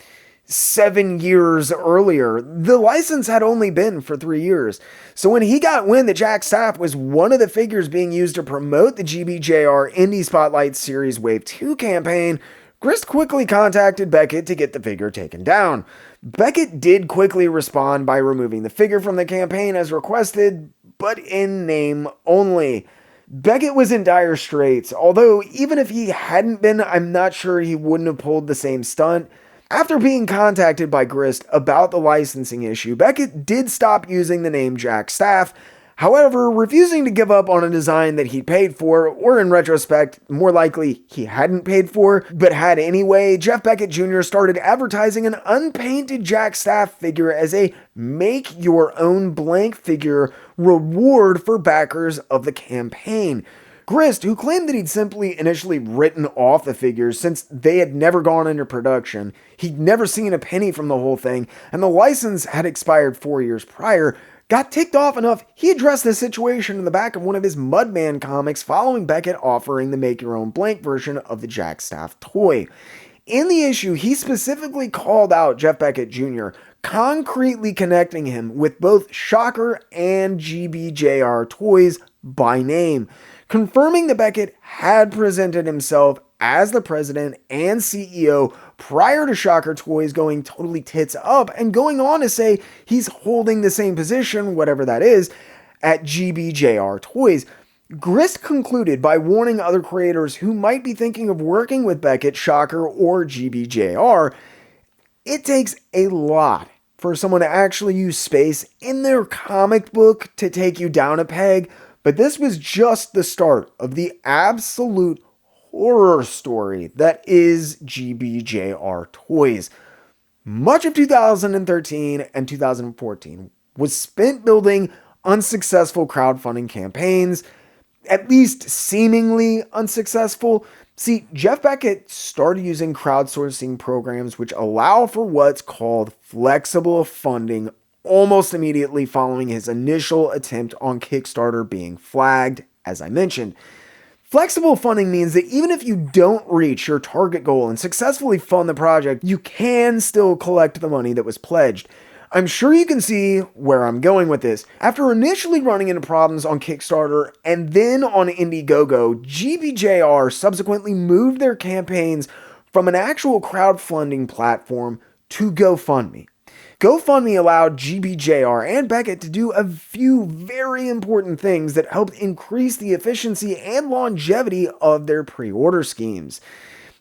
7 years earlier. The license had only been for 3 years. So when he got wind that Jack Staff was one of the figures being used to promote the GBJR Indie Spotlight Series Wave 2 campaign, Grist quickly contacted Beckett to get the figure taken down. Beckett did quickly respond by removing the figure from the campaign as requested, but in name only. Beckett was in dire straits, although even if he hadn't been, I'm not sure he wouldn't have pulled the same stunt. After being contacted by Grist about the licensing issue, Beckett did stop using the name Jack Staff. However, refusing to give up on a design that he paid for, or in retrospect, more likely he hadn't paid for, but had anyway, Geoff Beckett Jr. started advertising an unpainted Jack Staff figure as a make-your-own blank figure reward for backers of the campaign. Grist, who claimed that he'd simply initially written off the figures since they had never gone into production, he'd never seen a penny from the whole thing, and the license had expired 4 years prior, got ticked off enough, he addressed this situation in the back of one of his Mudman comics following Beckett offering the make-your-own blank version of the Jack Staff toy. In the issue, he specifically called out Geoff Beckett Jr., concretely connecting him with both Shocker and GBJR toys by name, confirming that Beckett had presented himself as the president and CEO prior to Shocker Toys going totally tits up, and going on to say he's holding the same position, whatever that is, at GBJR Toys. Grist concluded by warning other creators who might be thinking of working with Beckett, Shocker, or GBJR, it takes a lot for someone to actually use space in their comic book to take you down a peg, but this was just the start of the absolute horror story that is GBJR Toys. Much of 2013 and 2014 was spent building unsuccessful crowdfunding campaigns, at least seemingly unsuccessful. See, Geoff Beckett started using crowdsourcing programs which allow for what's called flexible funding almost immediately following his initial attempt on Kickstarter being flagged, as I mentioned. Flexible funding means that even if you don't reach your target goal and successfully fund the project, you can still collect the money that was pledged. I'm sure you can see where I'm going with this. After initially running into problems on Kickstarter and then on Indiegogo, GBJR subsequently moved their campaigns from an actual crowdfunding platform to GoFundMe. GoFundMe allowed GBJR and Beckett to do a few very important things that helped increase the efficiency and longevity of their pre-order schemes.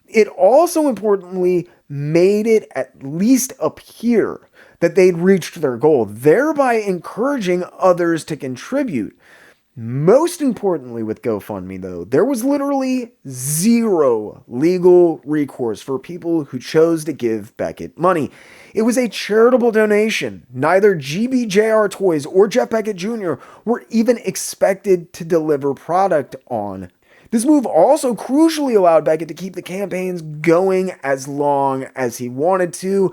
It also importantly made it at least appear that they'd reached their goal, thereby encouraging others to contribute. Most importantly with GoFundMe though, there was literally zero legal recourse for people who chose to give Beckett money. It was a charitable donation. Neither GBJR Toys or Geoff Beckett Jr. were even expected to deliver product on. This move also crucially allowed Beckett to keep the campaigns going as long as he wanted to,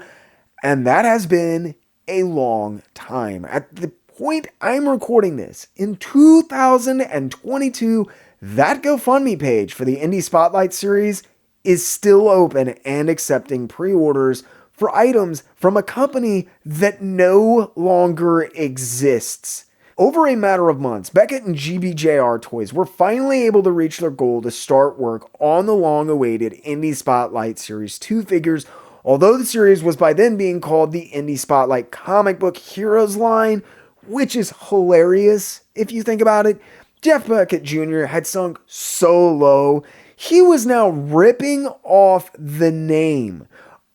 and that has been a long time. At the point I'm recording this, in 2022, that GoFundMe page for the Indie Spotlight series is still open and accepting pre-orders for items from a company that no longer exists. Over a matter of months, Beckett and GBJR Toys were finally able to reach their goal to start work on the long-awaited Indie Spotlight Series 2 figures, although the series was by then being called the Indie Spotlight Comic Book Heroes line, which is hilarious if you think about it. Geoff Beckett Jr. had sunk so low, he was now ripping off the name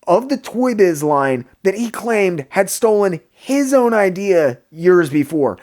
of the Toy Biz line that he claimed had stolen his own idea years before.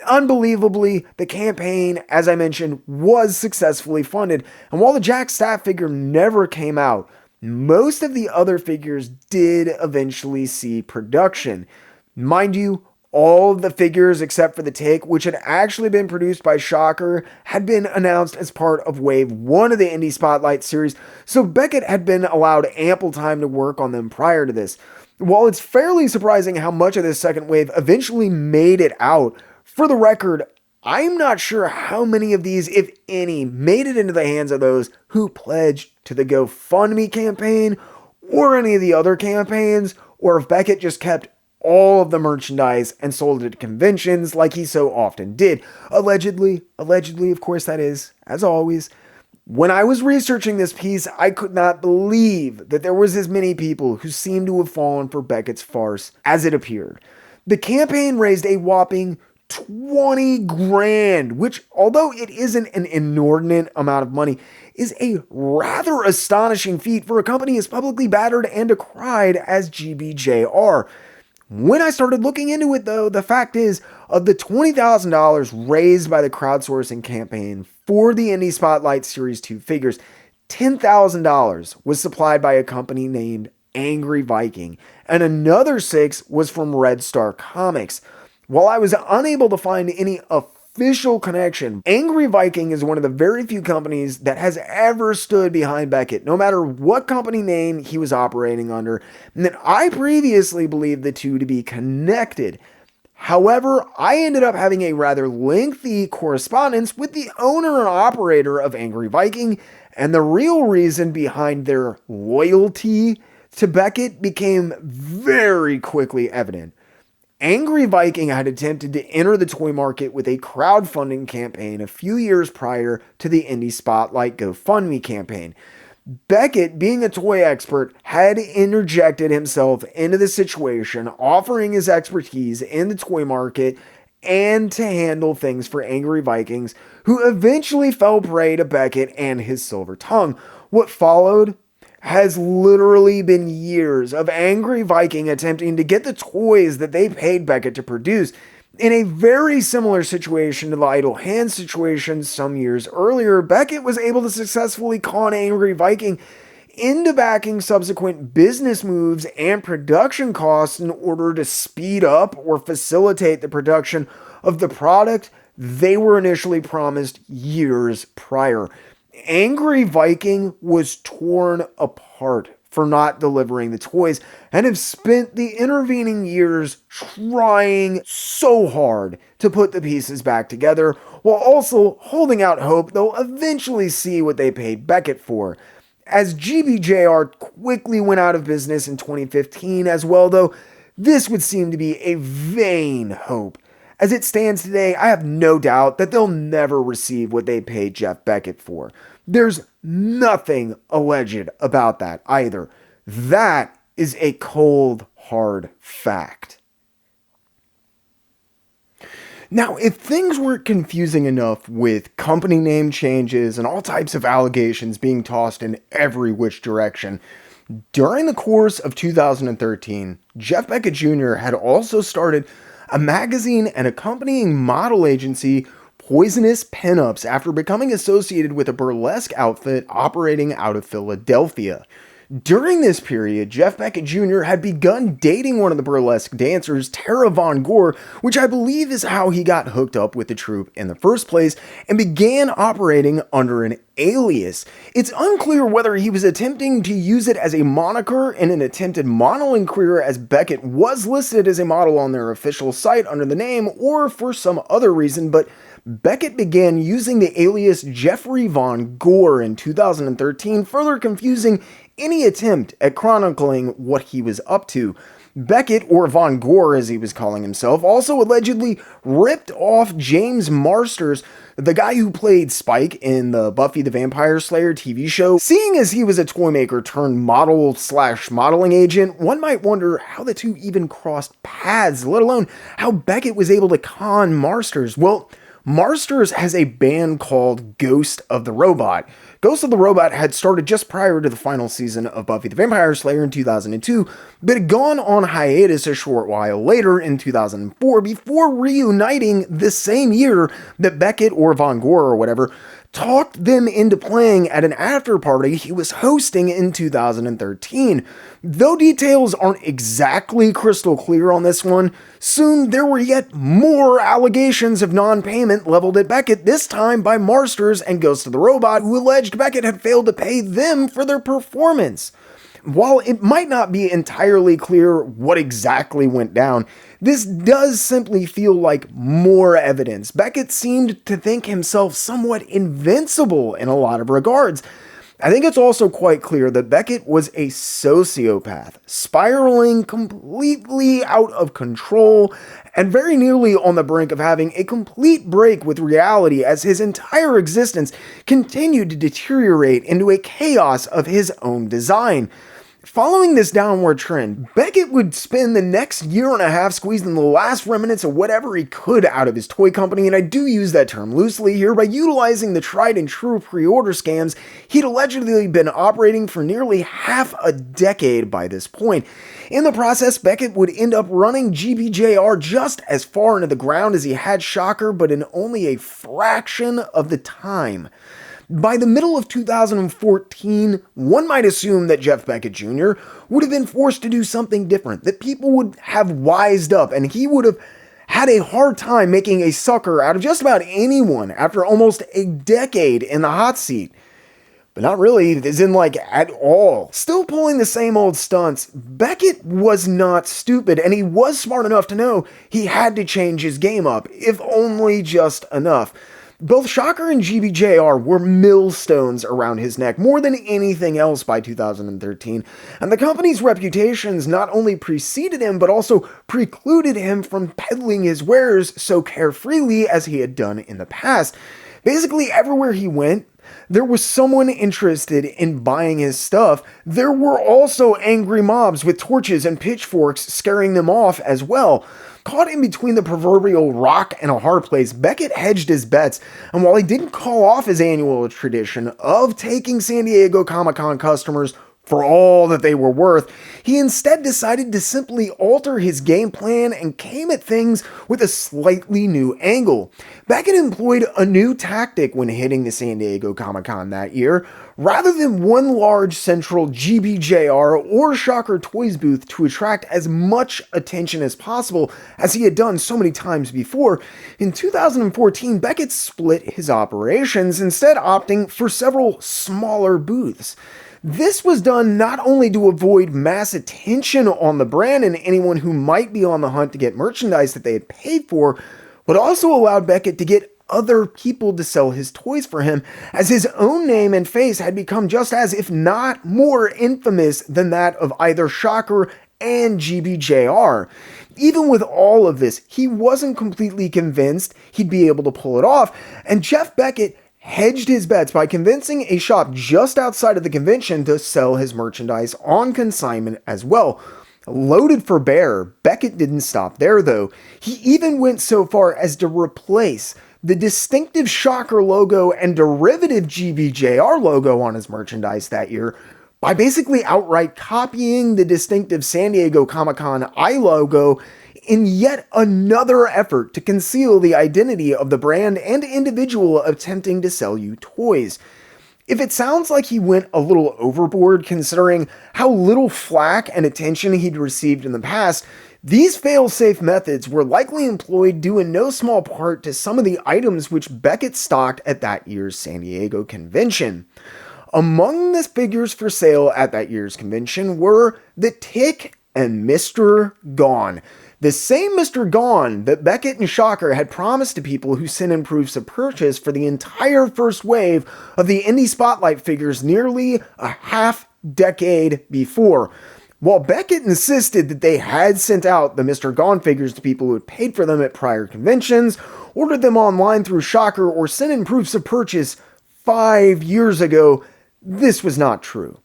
Unbelievably, the campaign, as I mentioned, was successfully funded, and while the Jack Staff figure never came out, most of the other figures did eventually see production. Mind you, all of the figures except for the Tick, which had actually been produced by Shocker, had been announced as part of Wave 1 of the Indie Spotlight series, so Beckett had been allowed ample time to work on them prior to this. While it's fairly surprising how much of this second wave eventually made it out, for the record, I'm not sure how many of these, if any, made it into the hands of those who pledged to the GoFundMe campaign or any of the other campaigns, or if Beckett just kept all of the merchandise and sold it at conventions like he so often did. Allegedly, of course that is, as always. When I was researching this piece, I could not believe that there was as many people who seemed to have fallen for Beckett's farce as it appeared. The campaign raised a whopping 20 grand, which, although it isn't an inordinate amount of money, is a rather astonishing feat for a company as publicly battered and decried as GBJR. When I started looking into it though, the fact is, Of the $20,000 raised by the crowdsourcing campaign for the Indie Spotlight Series 2 figures, $10,000 was supplied by a company named Angry Viking, and another $6,000 was from Red Star Comics. While I was unable to find any official connection, Angry Viking is one of the very few companies that has ever stood behind Beckett, no matter what company name he was operating under, and that I previously believed the two to be connected. However, I ended up having a rather lengthy correspondence with the owner and operator of Angry Viking, and the real reason behind their loyalty to Beckett became very quickly evident. Angry Viking had attempted to enter the toy market with a crowdfunding campaign a few years prior to the Indie Spotlight GoFundMe campaign. Beckett, being a toy expert, had interjected himself into the situation, offering his expertise in the toy market and to handle things for Angry Vikings, who eventually fell prey to Beckett and his silver tongue. What followed has literally been years of Angry Viking attempting to get the toys that they paid Beckett to produce. In a very similar situation to the Idle Hands situation some years earlier, Beckett was able to successfully con Angry Viking into backing subsequent business moves and production costs in order to speed up or facilitate the production of the product they were initially promised years prior. Angry Viking was torn apart for not delivering the toys and have spent the intervening years trying so hard to put the pieces back together, while also holding out hope they'll eventually see what they paid Beckett for. As GBJR quickly went out of business in 2015 as well, though, this would seem to be a vain hope. As it stands today, I have no doubt that they'll never receive what they paid Geoff Beckett for. There's nothing alleged about that either. That is a cold, hard fact. Now, if things weren't confusing enough with company name changes and all types of allegations being tossed in every which direction, during the course of 2013, Geoff Beckett Jr. had also started a magazine and accompanying model agency, Poisonous Pinups, after becoming associated with a burlesque outfit operating out of Philadelphia. During this period, Geoff Beckett Jr. had begun dating one of the burlesque dancers, Jeff von Gore, which I believe is how he got hooked up with the troupe in the first place, and began operating under an alias. It's unclear whether he was attempting to use it as a moniker in an attempted modeling career, as Beckett was listed as a model on their official site under the name, or for some other reason, but Beckett began using the alias Jeffrey von Gore in 2013, further confusing any attempt at chronicling what he was up to. Beckett, or Von Gore as he was calling himself, also allegedly ripped off James Marsters, the guy who played Spike in the Buffy the Vampire Slayer TV show. Seeing as he was a toy maker turned model/modeling agent, one might wonder how the two even crossed paths, let alone how Beckett was able to con Marsters. Well, Marsters has a band called Ghost of the Robot. Ghost of the Robot had started just prior to the final season of Buffy the Vampire Slayer in 2002, but had gone on hiatus a short while later in 2004 before reuniting the same year that Beckett, or Von Gore or whatever, talked them into playing at an after party he was hosting in 2013. Though details aren't exactly crystal clear on this one, soon there were yet more allegations of non-payment leveled at Beckett, this time by Marsters and Ghost of the Robot, who alleged Beckett had failed to pay them for their performance. While it might not be entirely clear what exactly went down, this does simply feel like more evidence. Beckett seemed to think himself somewhat invincible in a lot of regards. I think it's also quite clear that Beckett was a sociopath, spiraling completely out of control and very nearly on the brink of having a complete break with reality, as his entire existence continued to deteriorate into a chaos of his own design. Following this downward trend, Beckett would spend the next year and a half squeezing the last remnants of whatever he could out of his toy company, and I do use that term loosely here, by utilizing the tried and true pre-order scams he'd allegedly been operating for nearly half a decade by this point. In the process, Beckett would end up running GBJR just as far into the ground as he had Shocker, but in only a fraction of the time. By the middle of 2014, one might assume that Geoff Beckett Jr. would have been forced to do something different, that people would have wised up, and he would have had a hard time making a sucker out of just about anyone after almost a decade in the hot seat. But not really, as in like at all. Still pulling the same old stunts, Beckett was not stupid, and he was smart enough to know he had to change his game up, if only just enough. Both Shocker and GBJR were millstones around his neck more than anything else by 2013, and the company's reputations not only preceded him but also precluded him from peddling his wares so carefreely as he had done in the past. Basically, everywhere he went, there was someone interested in buying his stuff. There were also angry mobs with torches and pitchforks scaring them off as well. Caught in between the proverbial rock and a hard place, Beckett hedged his bets, and while he didn't call off his annual tradition of taking San Diego Comic-Con customers for all that they were worth, he instead decided to simply alter his game plan and came at things with a slightly new angle. Beckett employed a new tactic when hitting the San Diego Comic-Con that year. Rather than one large central GBJR or Shocker Toys booth to attract as much attention as possible, as he had done so many times before, in 2014 Beckett split his operations, instead opting for several smaller booths. This was done not only to avoid mass attention on the brand and anyone who might be on the hunt to get merchandise that they had paid for, but also allowed Beckett to get other people to sell his toys for him, as his own name and face had become just as, if not more, infamous than that of either Shocker and GBJR. Even with all of this, he wasn't completely convinced he'd be able to pull it off, and Geoff Beckett hedged his bets by convincing a shop just outside of the convention to sell his merchandise on consignment as well. Loaded for bear, Beckett didn't stop there though. He even went so far as to replace the distinctive Shocker logo and derivative GBJR logo on his merchandise that year by basically outright copying the distinctive San Diego Comic-Con eye logo in yet another effort to conceal the identity of the brand and individual attempting to sell you toys. If it sounds like he went a little overboard considering how little flack and attention he'd received in the past, these fail-safe methods were likely employed due in no small part to some of the items which Beckett stocked at that year's San Diego convention. Among the figures for sale at that year's convention were the Tick and Mr. Gone. The same Mr. Gone that Beckett and Shocker had promised to people who sent in proofs of purchase for the entire first wave of the Indie Spotlight figures nearly a half-decade before. While Beckett insisted that they had sent out the Mr. Gone figures to people who had paid for them at prior conventions, ordered them online through Shocker, or sent in proofs of purchase 5 years ago, this was not true.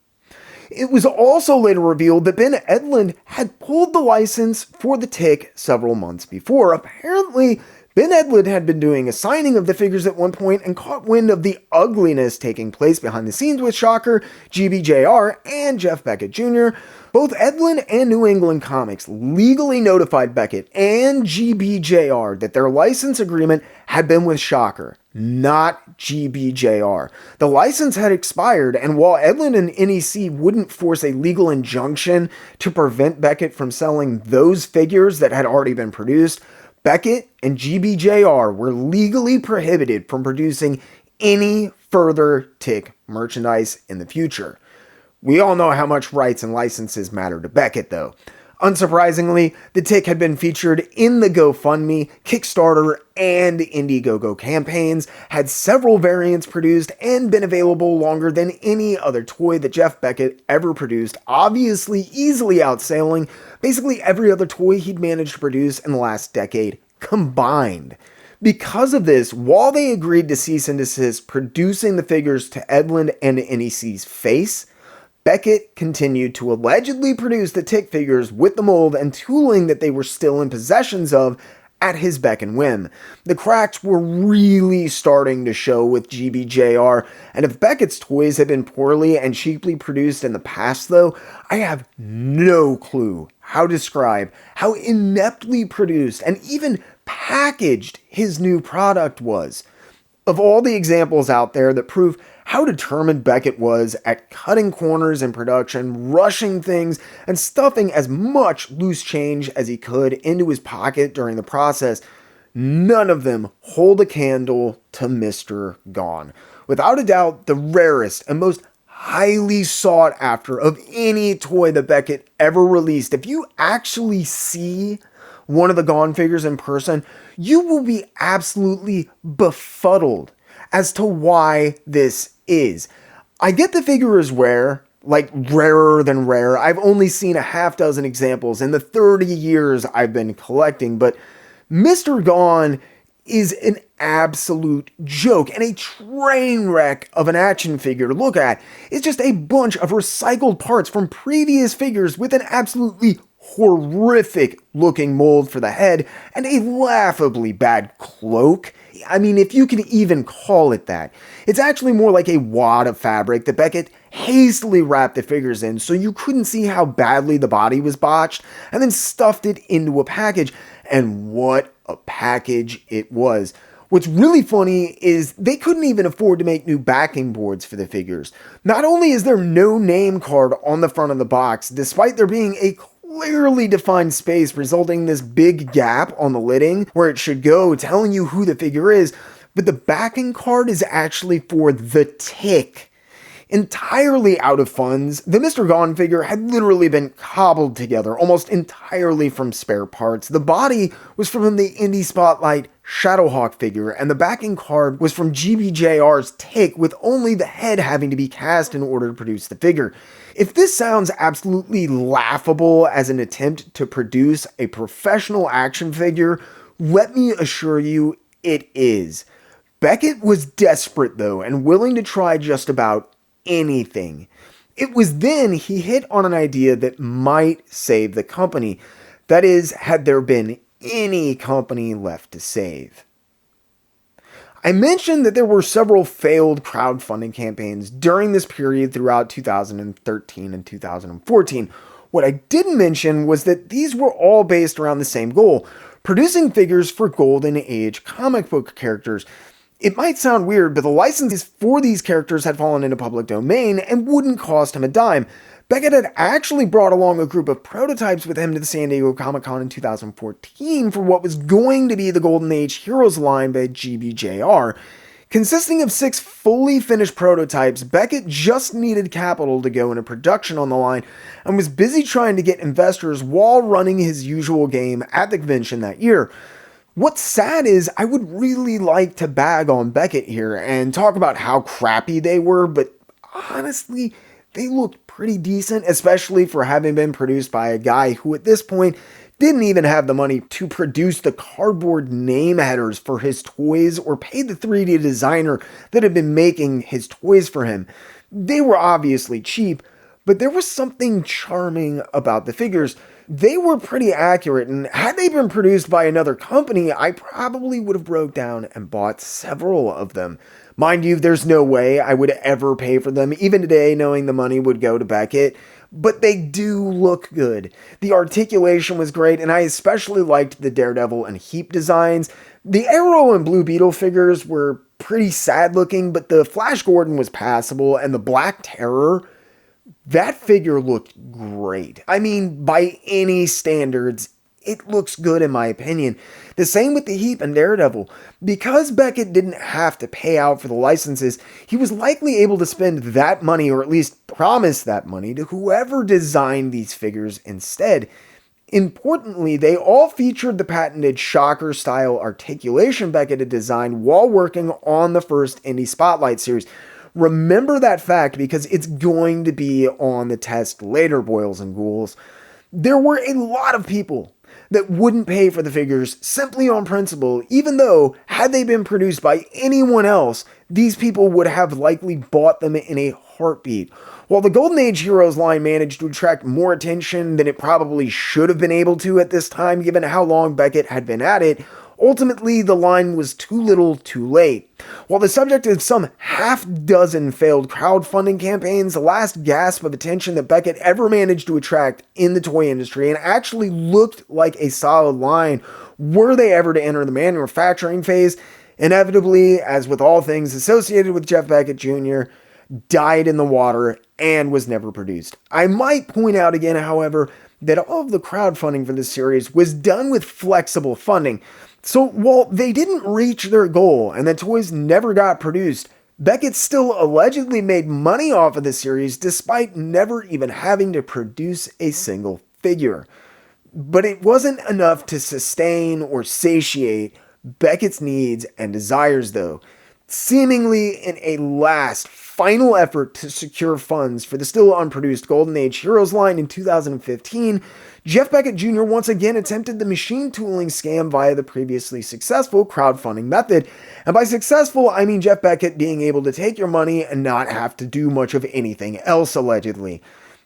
It was also later revealed that Ben Edlund had pulled the license for the Tick several months before. Apparently, Ben Edlund had been doing a signing of the figures at one point and caught wind of the ugliness taking place behind the scenes with Shocker, GBJR, and Geoff Beckett Jr. Both Edlund and New England Comics legally notified Beckett and GBJR that their license agreement had been with Shocker, not GBJR. The license had expired, and while Edlund and NEC wouldn't force a legal injunction to prevent Beckett from selling those figures that had already been produced, Beckett and GBJR were legally prohibited from producing any further Tick merchandise in the future. We all know how much rights and licenses matter to Beckett, though. Unsurprisingly, the Tick had been featured in the GoFundMe, Kickstarter, and Indiegogo campaigns, had several variants produced, and been available longer than any other toy that Geoff Beckett ever produced, obviously easily outselling basically every other toy he'd managed to produce in the last decade combined. Because of this, while they agreed to cease and desist producing the figures to Edlund and NEC's face, Beckett continued to allegedly produce the Tick figures with the mold and tooling that they were still in possessions of at his beck and whim. The cracks were really starting to show with GBJR, and if Beckett's toys had been poorly and cheaply produced in the past though, I have no clue how to describe how ineptly produced and even packaged his new product was. Of all the examples out there that prove how determined Beckett was at cutting corners in production, rushing things, and stuffing as much loose change as he could into his pocket during the process, none of them hold a candle to Mr. Gone. Without a doubt, the rarest and most highly sought after of any toy that Beckett ever released. If you actually see one of the Gone figures in person, you will be absolutely befuddled as to why this is. I get the figure is rare, like rarer than rare. I've only seen a half dozen examples in the 30 years I've been collecting, but Mr. Gone is an absolute joke and a train wreck of an action figure to look at. It's just a bunch of recycled parts from previous figures with an absolutely horrific looking mold for the head and a laughably bad cloak. I mean, if you can even call it that. It's actually more like a wad of fabric that Beckett hastily wrapped the figures in so you couldn't see how badly the body was botched, and then stuffed it into a package. And what a package it was. What's really funny is they couldn't even afford to make new backing boards for the figures. Not only is there no name card on the front of the box, despite there being a clearly defined space resulting in this big gap on the lidding where it should go, telling you who the figure is, but the backing card is actually for the Tick. Entirely out of funds, the Mr. Gone figure had literally been cobbled together almost entirely from spare parts. The body was from the Indie Spotlight Shadowhawk figure, and the backing card was from GBJR's Tick, with only the head having to be cast in order to produce the figure. If this sounds absolutely laughable as an attempt to produce a professional action figure, let me assure you it is. Beckett was desperate though, and willing to try just about anything. It was then he hit on an idea that might save the company. That is, had there been any company left to save. I mentioned that there were several failed crowdfunding campaigns during this period throughout 2013 and 2014. What I didn't mention was that these were all based around the same goal: producing figures for Golden Age comic book characters. It might sound weird, but the licenses for these characters had fallen into public domain and wouldn't cost him a dime. Beckett had actually brought along a group of prototypes with him to the San Diego Comic-Con in 2014 for what was going to be the Golden Age Heroes line by GBJR. Consisting of 6 fully finished prototypes, Beckett just needed capital to go into production on the line and was busy trying to get investors while running his usual game at the convention that year. What's sad is I would really like to bag on Beckett here and talk about how crappy they were, but honestly, they looked pretty decent, especially for having been produced by a guy who at this point didn't even have the money to produce the cardboard name headers for his toys or pay the 3D designer that had been making his toys for him. They were obviously cheap, but there was something charming about the figures. They were pretty accurate, and had they been produced by another company, I probably would have broke down and bought several of them. Mind you, there's no way I would ever pay for them, even today, knowing the money would go to Beckett. But they do look good. The articulation was great, and I especially liked the Daredevil and Heap designs. The Arrow and Blue Beetle figures were pretty sad looking, but the Flash Gordon was passable, and the Black Terror, that figure looked great. I mean, by any standards, it looks good in my opinion. The same with the Heap and Daredevil. Because Beckett didn't have to pay out for the licenses, he was likely able to spend that money, or at least promise that money, to whoever designed these figures instead. Importantly, they all featured the patented Shocker-style articulation Beckett had designed while working on the first Indie Spotlight series. Remember that fact because it's going to be on the test later, boils and ghouls. There were a lot of people that wouldn't pay for the figures simply on principle, even though, had they been produced by anyone else, these people would have likely bought them in a heartbeat. While the Golden Age Heroes line managed to attract more attention than it probably should have been able to at this time, given how long Beckett had been at it, ultimately the line was too little too late. While the subject of some half-dozen failed crowdfunding campaigns, the last gasp of attention that Beckett ever managed to attract in the toy industry and actually looked like a solid line were they ever to enter the manufacturing phase, inevitably, as with all things associated with Geoff Beckett Jr., died in the water and was never produced. I might point out again, however, that all of the crowdfunding for this series was done with flexible funding. So while they didn't reach their goal and the toys never got produced, Beckett still allegedly made money off of the series despite never even having to produce a single figure. But it wasn't enough to sustain or satiate Beckett's needs and desires, though. Seemingly in a last, final effort to secure funds for the still unproduced Golden Age Heroes line in 2015, Geoff Beckett Jr. once again attempted the machine tooling scam via the previously successful crowdfunding method. And by successful, I mean Geoff Beckett being able to take your money and not have to do much of anything else, allegedly.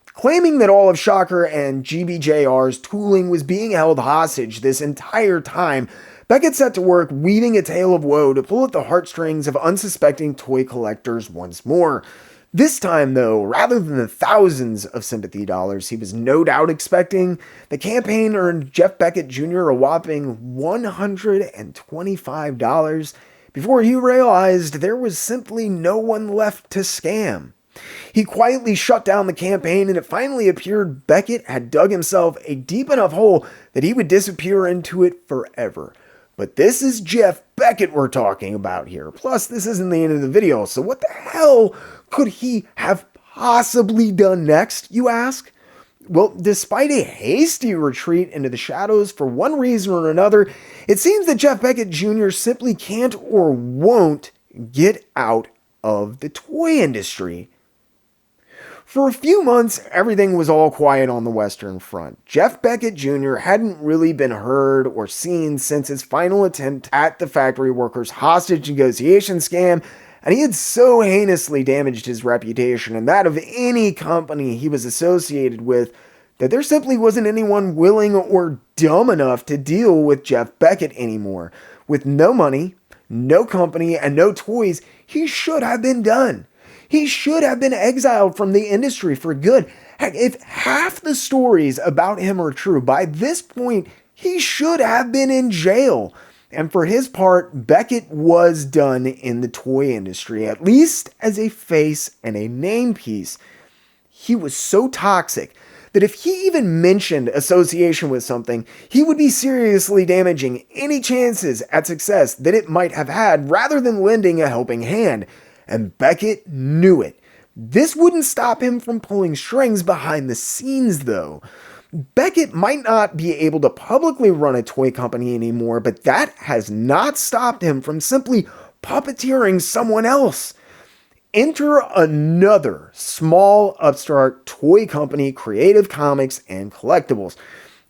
Claiming that all of Shocker and GBJR's tooling was being held hostage this entire time, Beckett set to work weaving a tale of woe to pull at the heartstrings of unsuspecting toy collectors once more. This time, though, rather than the thousands of sympathy dollars he was no doubt expecting, the campaign earned Geoff Beckett Jr. a whopping $125 before he realized there was simply no one left to scam. He quietly shut down the campaign, and it finally appeared Beckett had dug himself a deep enough hole that he would disappear into it forever. But this is Geoff Beckett we're talking about here. Plus, this isn't the end of the video, so what the hell could he have possibly done next, you ask? Well, despite a hasty retreat into the shadows for one reason or another, it seems that Geoff Beckett Jr. simply can't or won't get out of the toy industry. For a few months, everything was all quiet on the Western Front. Geoff Beckett Jr. hadn't really been heard or seen since his final attempt at the factory workers' hostage negotiation scam, and he had so heinously damaged his reputation and that of any company he was associated with that there simply wasn't anyone willing or dumb enough to deal with Geoff Beckett anymore. With no money, no company, and no toys, he should have been done. He should have been exiled from the industry for good. Heck, if half the stories about him are true, by this point, he should have been in jail. And for his part, Beckett was done in the toy industry, at least as a face and a name piece. He was so toxic that if he even mentioned association with something, he would be seriously damaging any chances at success that it might have had rather than lending a helping hand. And Beckett knew it. This wouldn't stop him from pulling strings behind the scenes, though. Beckett might not be able to publicly run a toy company anymore, but that has not stopped him from simply puppeteering someone else. Enter another small upstart toy company, Creative Comics and Collectibles.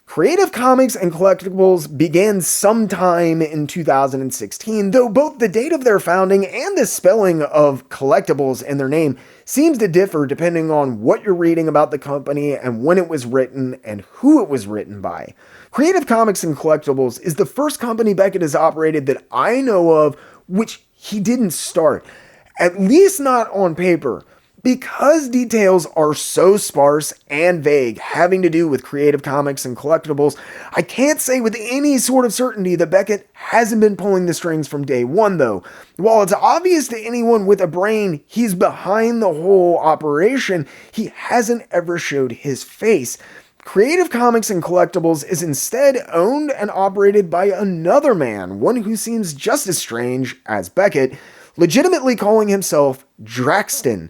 Creative Comics and Collectibles began sometime in 2016, though both the date of their founding and the spelling of Collectibles in their name seems to differ depending on what you're reading about the company and when it was written and who it was written by. Creative Comics and Collectibles is the first company Beckett has operated that I know of which he didn't start, at least not on paper. Because details are so sparse and vague having to do with Creative Comics and Collectibles, I can't say with any sort of certainty that Beckett hasn't been pulling the strings from day one, though. While it's obvious to anyone with a brain he's behind the whole operation, he hasn't ever showed his face. Creative Comics and Collectibles is instead owned and operated by another man, one who seems just as strange as Beckett, legitimately calling himself Draxton.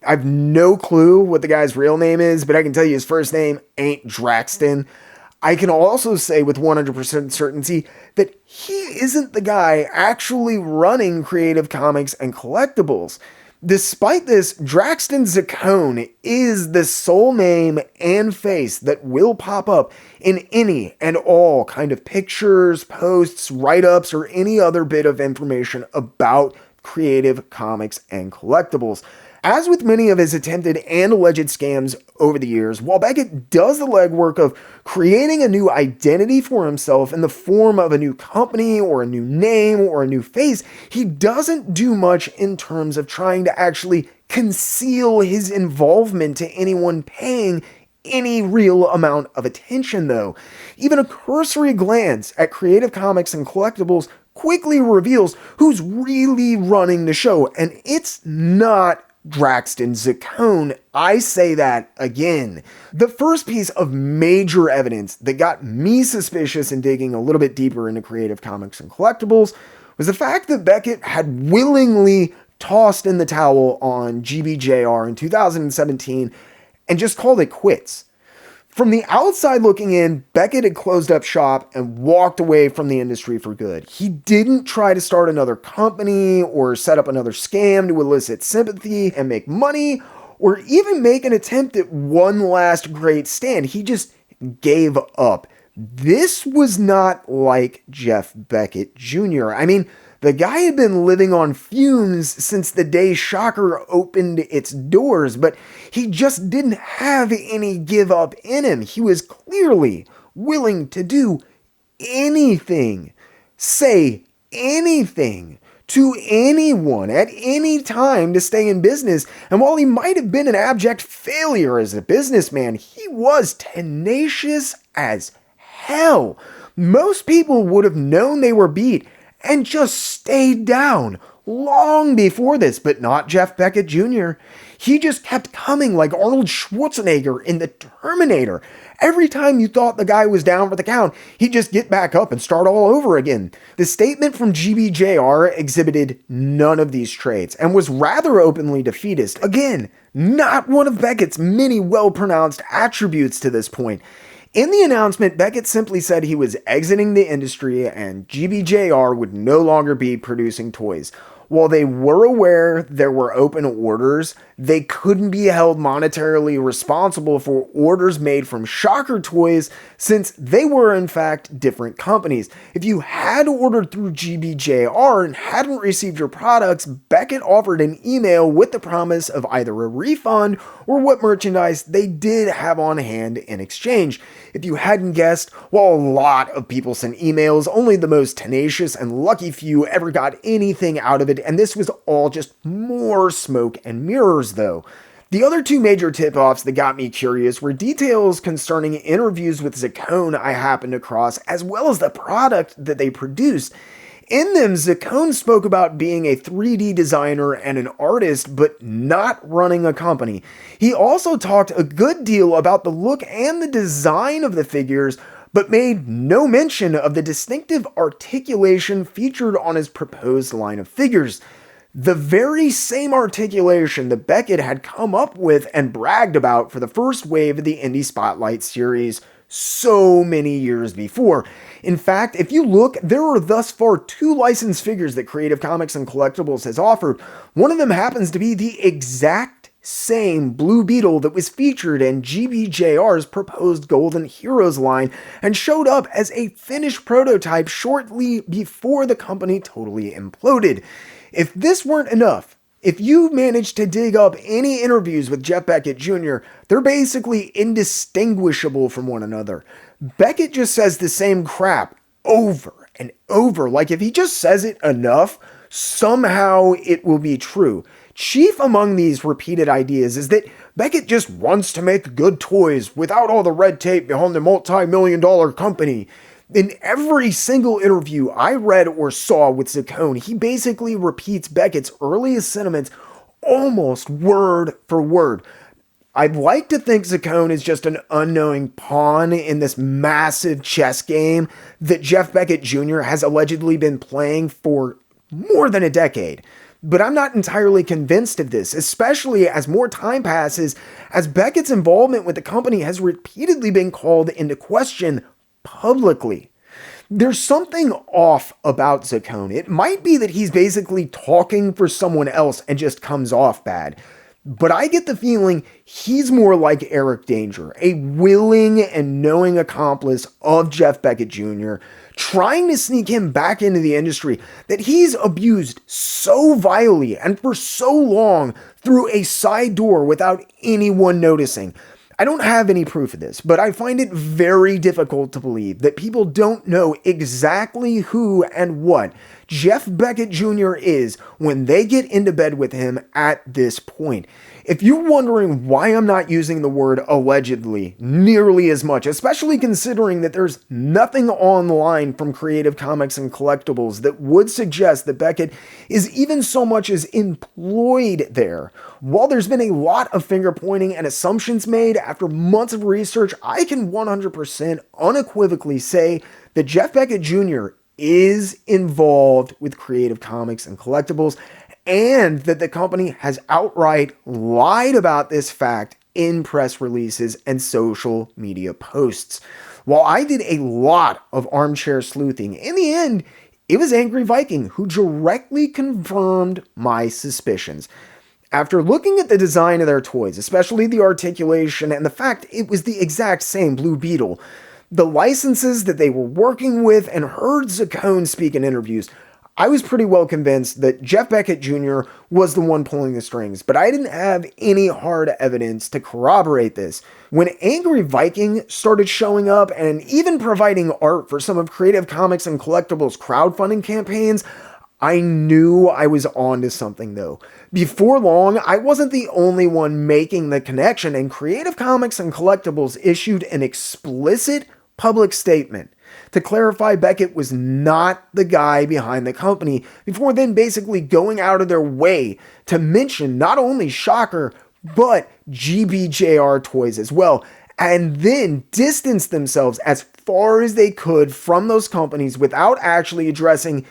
I've no clue what the guy's real name is, but I can tell you his first name ain't Draxton. I can also say with 100% certainty that he isn't the guy actually running Creative Comics and Collectibles. Despite this, Draxton Zaccone is the sole name and face that will pop up in any and all kind of pictures, posts, write-ups, or any other bit of information about Creative Comics and Collectibles. As with many of his attempted and alleged scams over the years, while Beckett does the legwork of creating a new identity for himself in the form of a new company or a new name or a new face, he doesn't do much in terms of trying to actually conceal his involvement to anyone paying any real amount of attention, though. Even a cursory glance at Creative Comics and Collectibles quickly reveals who's really running the show, and it's not Draxton Zaccone. I say that again. The first piece of major evidence that got me suspicious in digging a little bit deeper into Creative Comics and Collectibles was the fact that Beckett had willingly tossed in the towel on GBJR in 2017 and just called it quits. From the outside looking in, Beckett had closed up shop and walked away from the industry for good. He didn't try to start another company or set up another scam to elicit sympathy and make money, or even make an attempt at one last great stand. He just gave up. This was not like Geoff Beckett Jr. I mean, the guy had been living on fumes since the day Shocker opened its doors, but he just didn't have any give up in him. He was clearly willing to do anything, say anything to anyone at any time to stay in business. And while he might have been an abject failure as a businessman, he was tenacious as hell. Most people would have known they were beat and just stayed down long before this, but not Geoff Beckett Jr. He just kept coming like Arnold Schwarzenegger in The Terminator. Every time you thought the guy was down for the count, he'd just get back up and start all over again. The statement from GBJR exhibited none of these traits and was rather openly defeatist. Again, not one of Beckett's many well-pronounced attributes to this point. In the announcement, Beckett simply said he was exiting the industry and GBJR would no longer be producing toys. While they were aware there were open orders, they couldn't be held monetarily responsible for orders made from Shocker Toys since they were in fact different companies. If you had ordered through GBJR and hadn't received your products, Beckett offered an email with the promise of either a refund or what merchandise they did have on hand in exchange. If you hadn't guessed, while a lot of people sent emails, only the most tenacious and lucky few ever got anything out of it, and this was all just more smoke and mirrors though. The other two major tip-offs that got me curious were details concerning interviews with Zaccone I happened across, as well as the product that they produced. In them, Zaccone spoke about being a 3D designer and an artist, but not running a company. He also talked a good deal about the look and the design of the figures, but made no mention of the distinctive articulation featured on his proposed line of figures. The very same articulation that Beckett had come up with and bragged about for the first wave of the Indie Spotlight series so many years before. In fact, if you look, there are thus far 2 licensed figures that Creative Comics and Collectibles has offered. One of them happens to be the exact same Blue Beetle that was featured in GBJR's proposed Golden Heroes line and showed up as a finished prototype shortly before the company totally imploded. If this weren't enough, if you managed to dig up any interviews with Geoff Beckett Jr., they're basically indistinguishable from one another. Beckett just says the same crap over and over. Like if he just says it enough, somehow it will be true. Chief among these repeated ideas is that Beckett just wants to make good toys without all the red tape behind the multi-million-dollar company. In every single interview I read or saw with Zaccone, he basically repeats Beckett's earliest sentiments almost word for word. I'd like to think Zaccone is just an unknowing pawn in this massive chess game that Geoff Beckett Jr. has allegedly been playing for more than a decade. But I'm not entirely convinced of this, especially as more time passes, as Beckett's involvement with the company has repeatedly been called into question publicly. There's something off about Zaccone. It might be that he's basically talking for someone else and just comes off bad. but I get the feeling he's more like Eric Danger, a willing and knowing accomplice of Geoff Beckett Jr., trying to sneak him back into the industry that he's abused so vilely and for so long through a side door without anyone noticing. I don't have any proof of this, but I find it very difficult to believe that people don't know exactly who and what Geoff Beckett Jr. is when they get into bed with him at this point. If you're wondering why I'm not using the word allegedly nearly as much, especially considering that there's nothing online from Creative Comics and Collectibles that would suggest that Beckett is even so much as employed there, while there's been a lot of finger pointing and assumptions made after months of research, I can 100% unequivocally say that Geoff Beckett Jr. is involved with Creative Comics and Collectibles, and that the company has outright lied about this fact in press releases and social media posts. While I did a lot of armchair sleuthing, in the end, it was Angry Viking who directly confirmed my suspicions. After looking at the design of their toys, especially the articulation and the fact it was the exact same Blue Beetle, the licenses that they were working with, and heard Zacone speak in interviews, I was pretty well convinced that Geoff Beckett Jr. was the one pulling the strings, but I didn't have any hard evidence to corroborate this. When Angry Viking started showing up and even providing art for some of Creative Comics and Collectibles crowdfunding campaigns, I knew I was onto something though. Before long, I wasn't the only one making the connection, and Creative Comics and Collectibles issued an explicit public statement to clarify Beckett was not the guy behind the company, before then basically going out of their way to mention not only Shocker, but GBJR toys as well, and then distance themselves as far as they could from those companies without actually addressing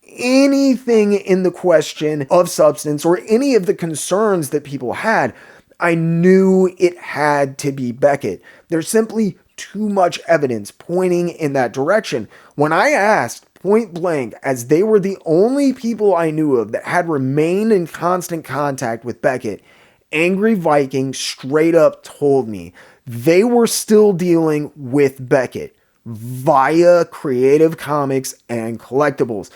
anything in the question of substance or any of the concerns that people had. I knew it had to be Beckett. There's simply too much evidence pointing in that direction. When I asked point blank, as they were the only people I knew of that had remained in constant contact with Beckett, Angry Viking straight up told me they were still dealing with Beckett via Creative Comics and Collectibles.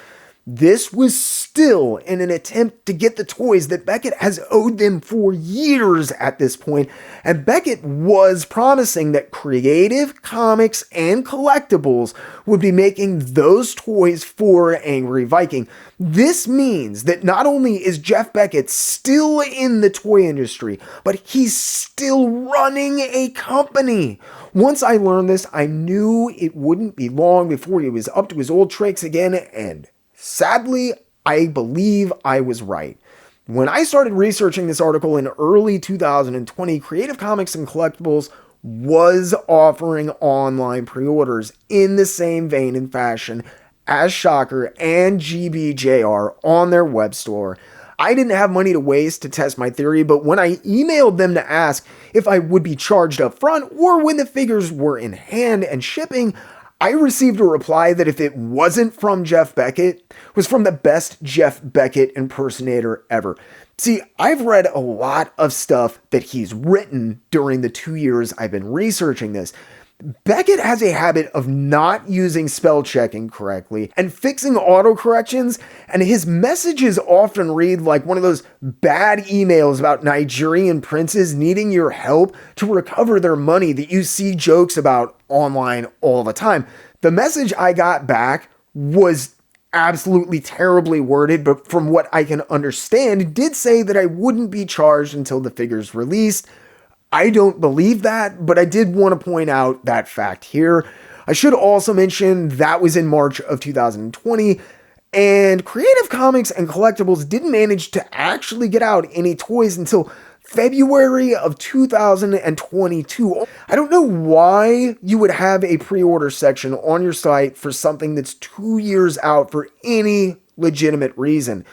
This was still in an attempt to get the toys that Beckett has owed them for years at this point, and Beckett was promising that Creative Comics and Collectibles would be making those toys for Angry Viking. This means that not only is Geoff Beckett still in the toy industry, but he's still running a company. Once I learned this, I knew it wouldn't be long before he was up to his old tricks again, and sadly, I believe I was right. When I started researching this article in early 2020, Creative Comics and Collectibles was offering online pre-orders in the same vein and fashion as Shocker and GBJR on their web store. I didn't have money to waste to test my theory, but when I emailed them to ask if I would be charged up front or when the figures were in hand and shipping, I received a reply that if it wasn't from Geoff Beckett, it was from the best Geoff Beckett impersonator ever. See, I've read a lot of stuff that he's written during the 2 years I've been researching this. Beckett has a habit of not using spell checking correctly and fixing autocorrections, and his messages often read like one of those bad emails about Nigerian princes needing your help to recover their money that you see jokes about online all the time. The message I got back was absolutely terribly worded, but from what I can understand, it did say that I wouldn't be charged until the figures released. I don't believe that, but I did want to point out that fact here. I should also mention that was in March of 2020, and Creative Comics and Collectibles didn't manage to actually get out any toys until February of 2022. I don't know why you would have a pre-order section on your site for something that's 2 years out for any legitimate reason.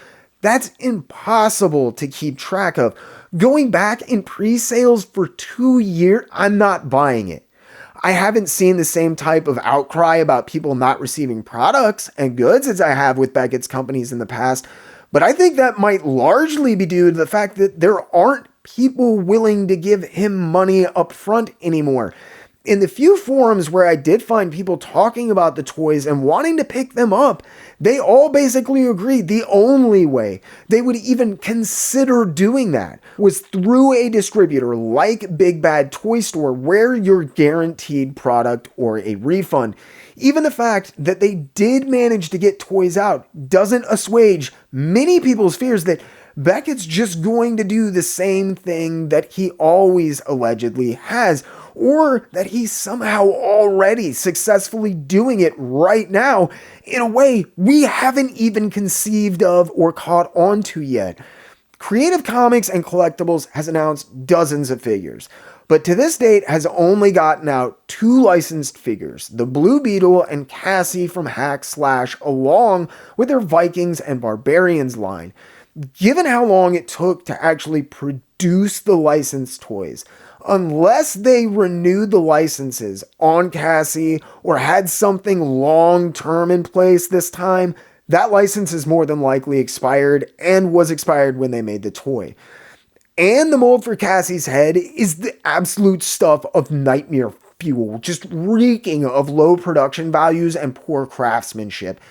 That's impossible to keep track of. Going back in pre-sales for 2 years, I'm not buying it. I haven't seen the same type of outcry about people not receiving products and goods as I have with Beckett's companies in the past, but I think that might largely be due to the fact that there aren't people willing to give him money up front anymore. In the few forums where I did find people talking about the toys and wanting to pick them up, they all basically agreed the only way they would even consider doing that was through a distributor like Big Bad Toy Store, where you're guaranteed product or a refund. Even the fact that they did manage to get toys out doesn't assuage many people's fears that Beckett's just going to do the same thing that he always allegedly has, or that he's somehow already successfully doing it right now in a way we haven't even conceived of or caught on to yet. Creative Comics and Collectibles has announced dozens of figures, but to this date has only gotten out 2 licensed figures, the Blue Beetle and Cassie from Hack Slash, along with their Vikings and Barbarians line. Given how long it took to actually produce the licensed toys, unless they renewed the licenses on Cassie or had something long-term in place this time, that license is more than likely expired and was expired when they made the toy. And the mold for Cassie's head is the absolute stuff of nightmare fuel, just reeking of low production values and poor craftsmanship.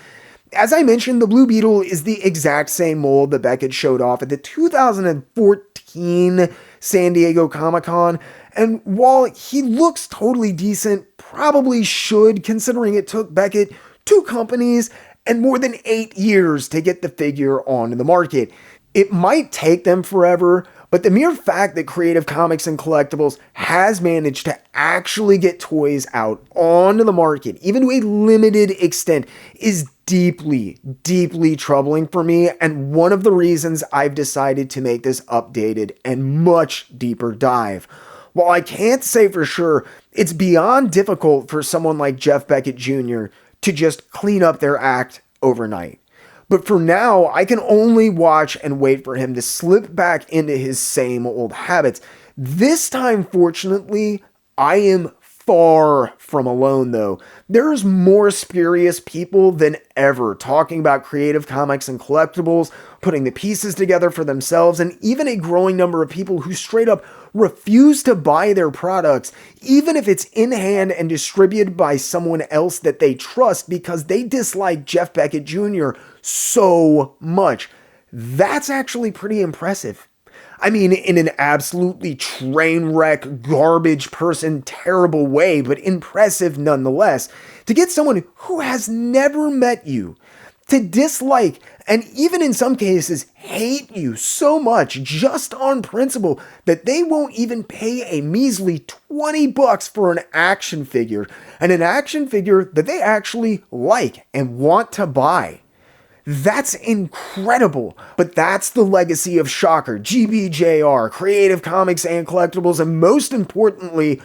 As I mentioned, the Blue Beetle is the exact same mold that Beckett showed off at the 2014 San Diego Comic-Con, and while he looks totally decent, probably should, considering it took Beckett 2 companies and more than 8 years to get the figure on the market. It might take them forever, but the mere fact that Creative Comics and Collectibles has managed to actually get toys out onto the market, even to a limited extent, is deeply, deeply troubling for me, and one of the reasons I've decided to make this updated and much deeper dive. While I can't say for sure, it's beyond difficult for someone like Geoff Beckett Jr. to just clean up their act overnight. But for now, I can only watch and wait for him to slip back into his same old habits. This time, fortunately, I am far from alone, though. There's more spurious people than ever talking about Creative Comics and Collectibles, putting the pieces together for themselves, and even a growing number of people who straight up refuse to buy their products, even if it's in hand and distributed by someone else that they trust, because they dislike Geoff Beckett Jr. so much. That's actually pretty impressive. I mean, in an absolutely train wreck, garbage person, terrible way, but impressive nonetheless. To get someone who has never met you to dislike and even in some cases hate you so much just on principle that they won't even pay a measly $20 for an action figure, and an action figure that they actually like and want to buy. That's incredible, but that's the legacy of Shocker, GBJR, Creative Comics and Collectibles, and most importantly,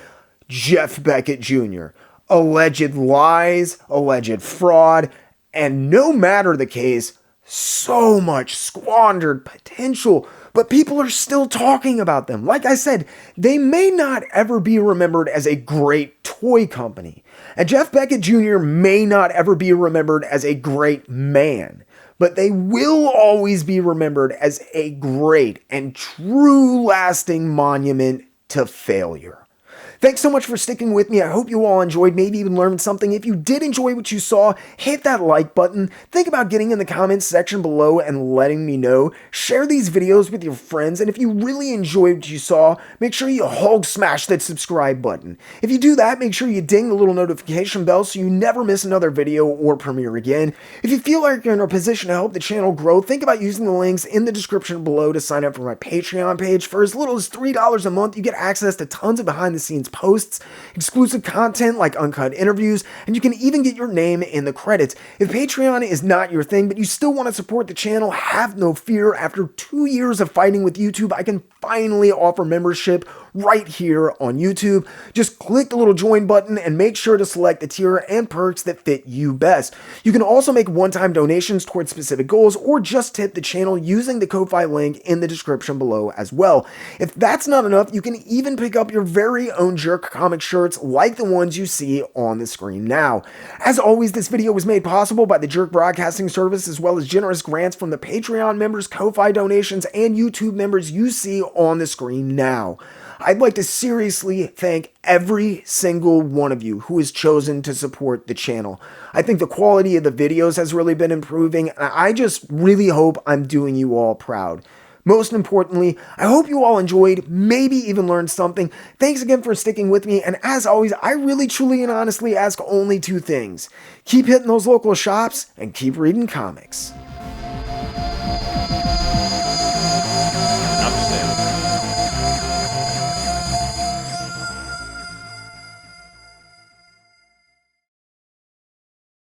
Geoff Beckett Jr. Alleged lies, alleged fraud, and no matter the case, so much squandered potential, but people are still talking about them. Like I said, they may not ever be remembered as a great toy company, and Geoff Beckett Jr. may not ever be remembered as a great man, but they will always be remembered as a great and true lasting monument to failure. Thanks so much for sticking with me. I hope you all enjoyed, maybe even learned something. If you did enjoy what you saw, hit that like button. Think about getting in the comments section below and letting me know. Share these videos with your friends, and if you really enjoyed what you saw, make sure you hog smash that subscribe button. If you do that, make sure you ding the little notification bell so you never miss another video or premiere again. If you feel like you're in a position to help the channel grow, think about using the links in the description below to sign up for my Patreon page. For as little as $3 a month, you get access to tons of behind the scenes posts, exclusive content like uncut interviews, and you can even get your name in the credits. If Patreon is not your thing, but you still want to support the channel, have no fear. After 2 years of fighting with YouTube, I can finally offer membership right here on YouTube. Just click the little join button and make sure to select the tier and perks that fit you best. You can also make one-time donations towards specific goals or just tip the channel using the Ko-Fi link in the description below as well. If that's not enough, you can even pick up your very own JerkComic shirts like the ones you see on the screen now. As always, this video was made possible by the Jerk Broadcasting Service as well as generous grants from the Patreon members, Ko-Fi donations, and YouTube members you see on the screen now. I'd like to seriously thank every single one of you who has chosen to support the channel. I think the quality of the videos has really been improving, and I just really hope I'm doing you all proud. Most importantly, I hope you all enjoyed, maybe even learned something. Thanks again for sticking with me, and as always, I really, truly, and honestly ask only two things. Keep hitting those local shops, and keep reading comics.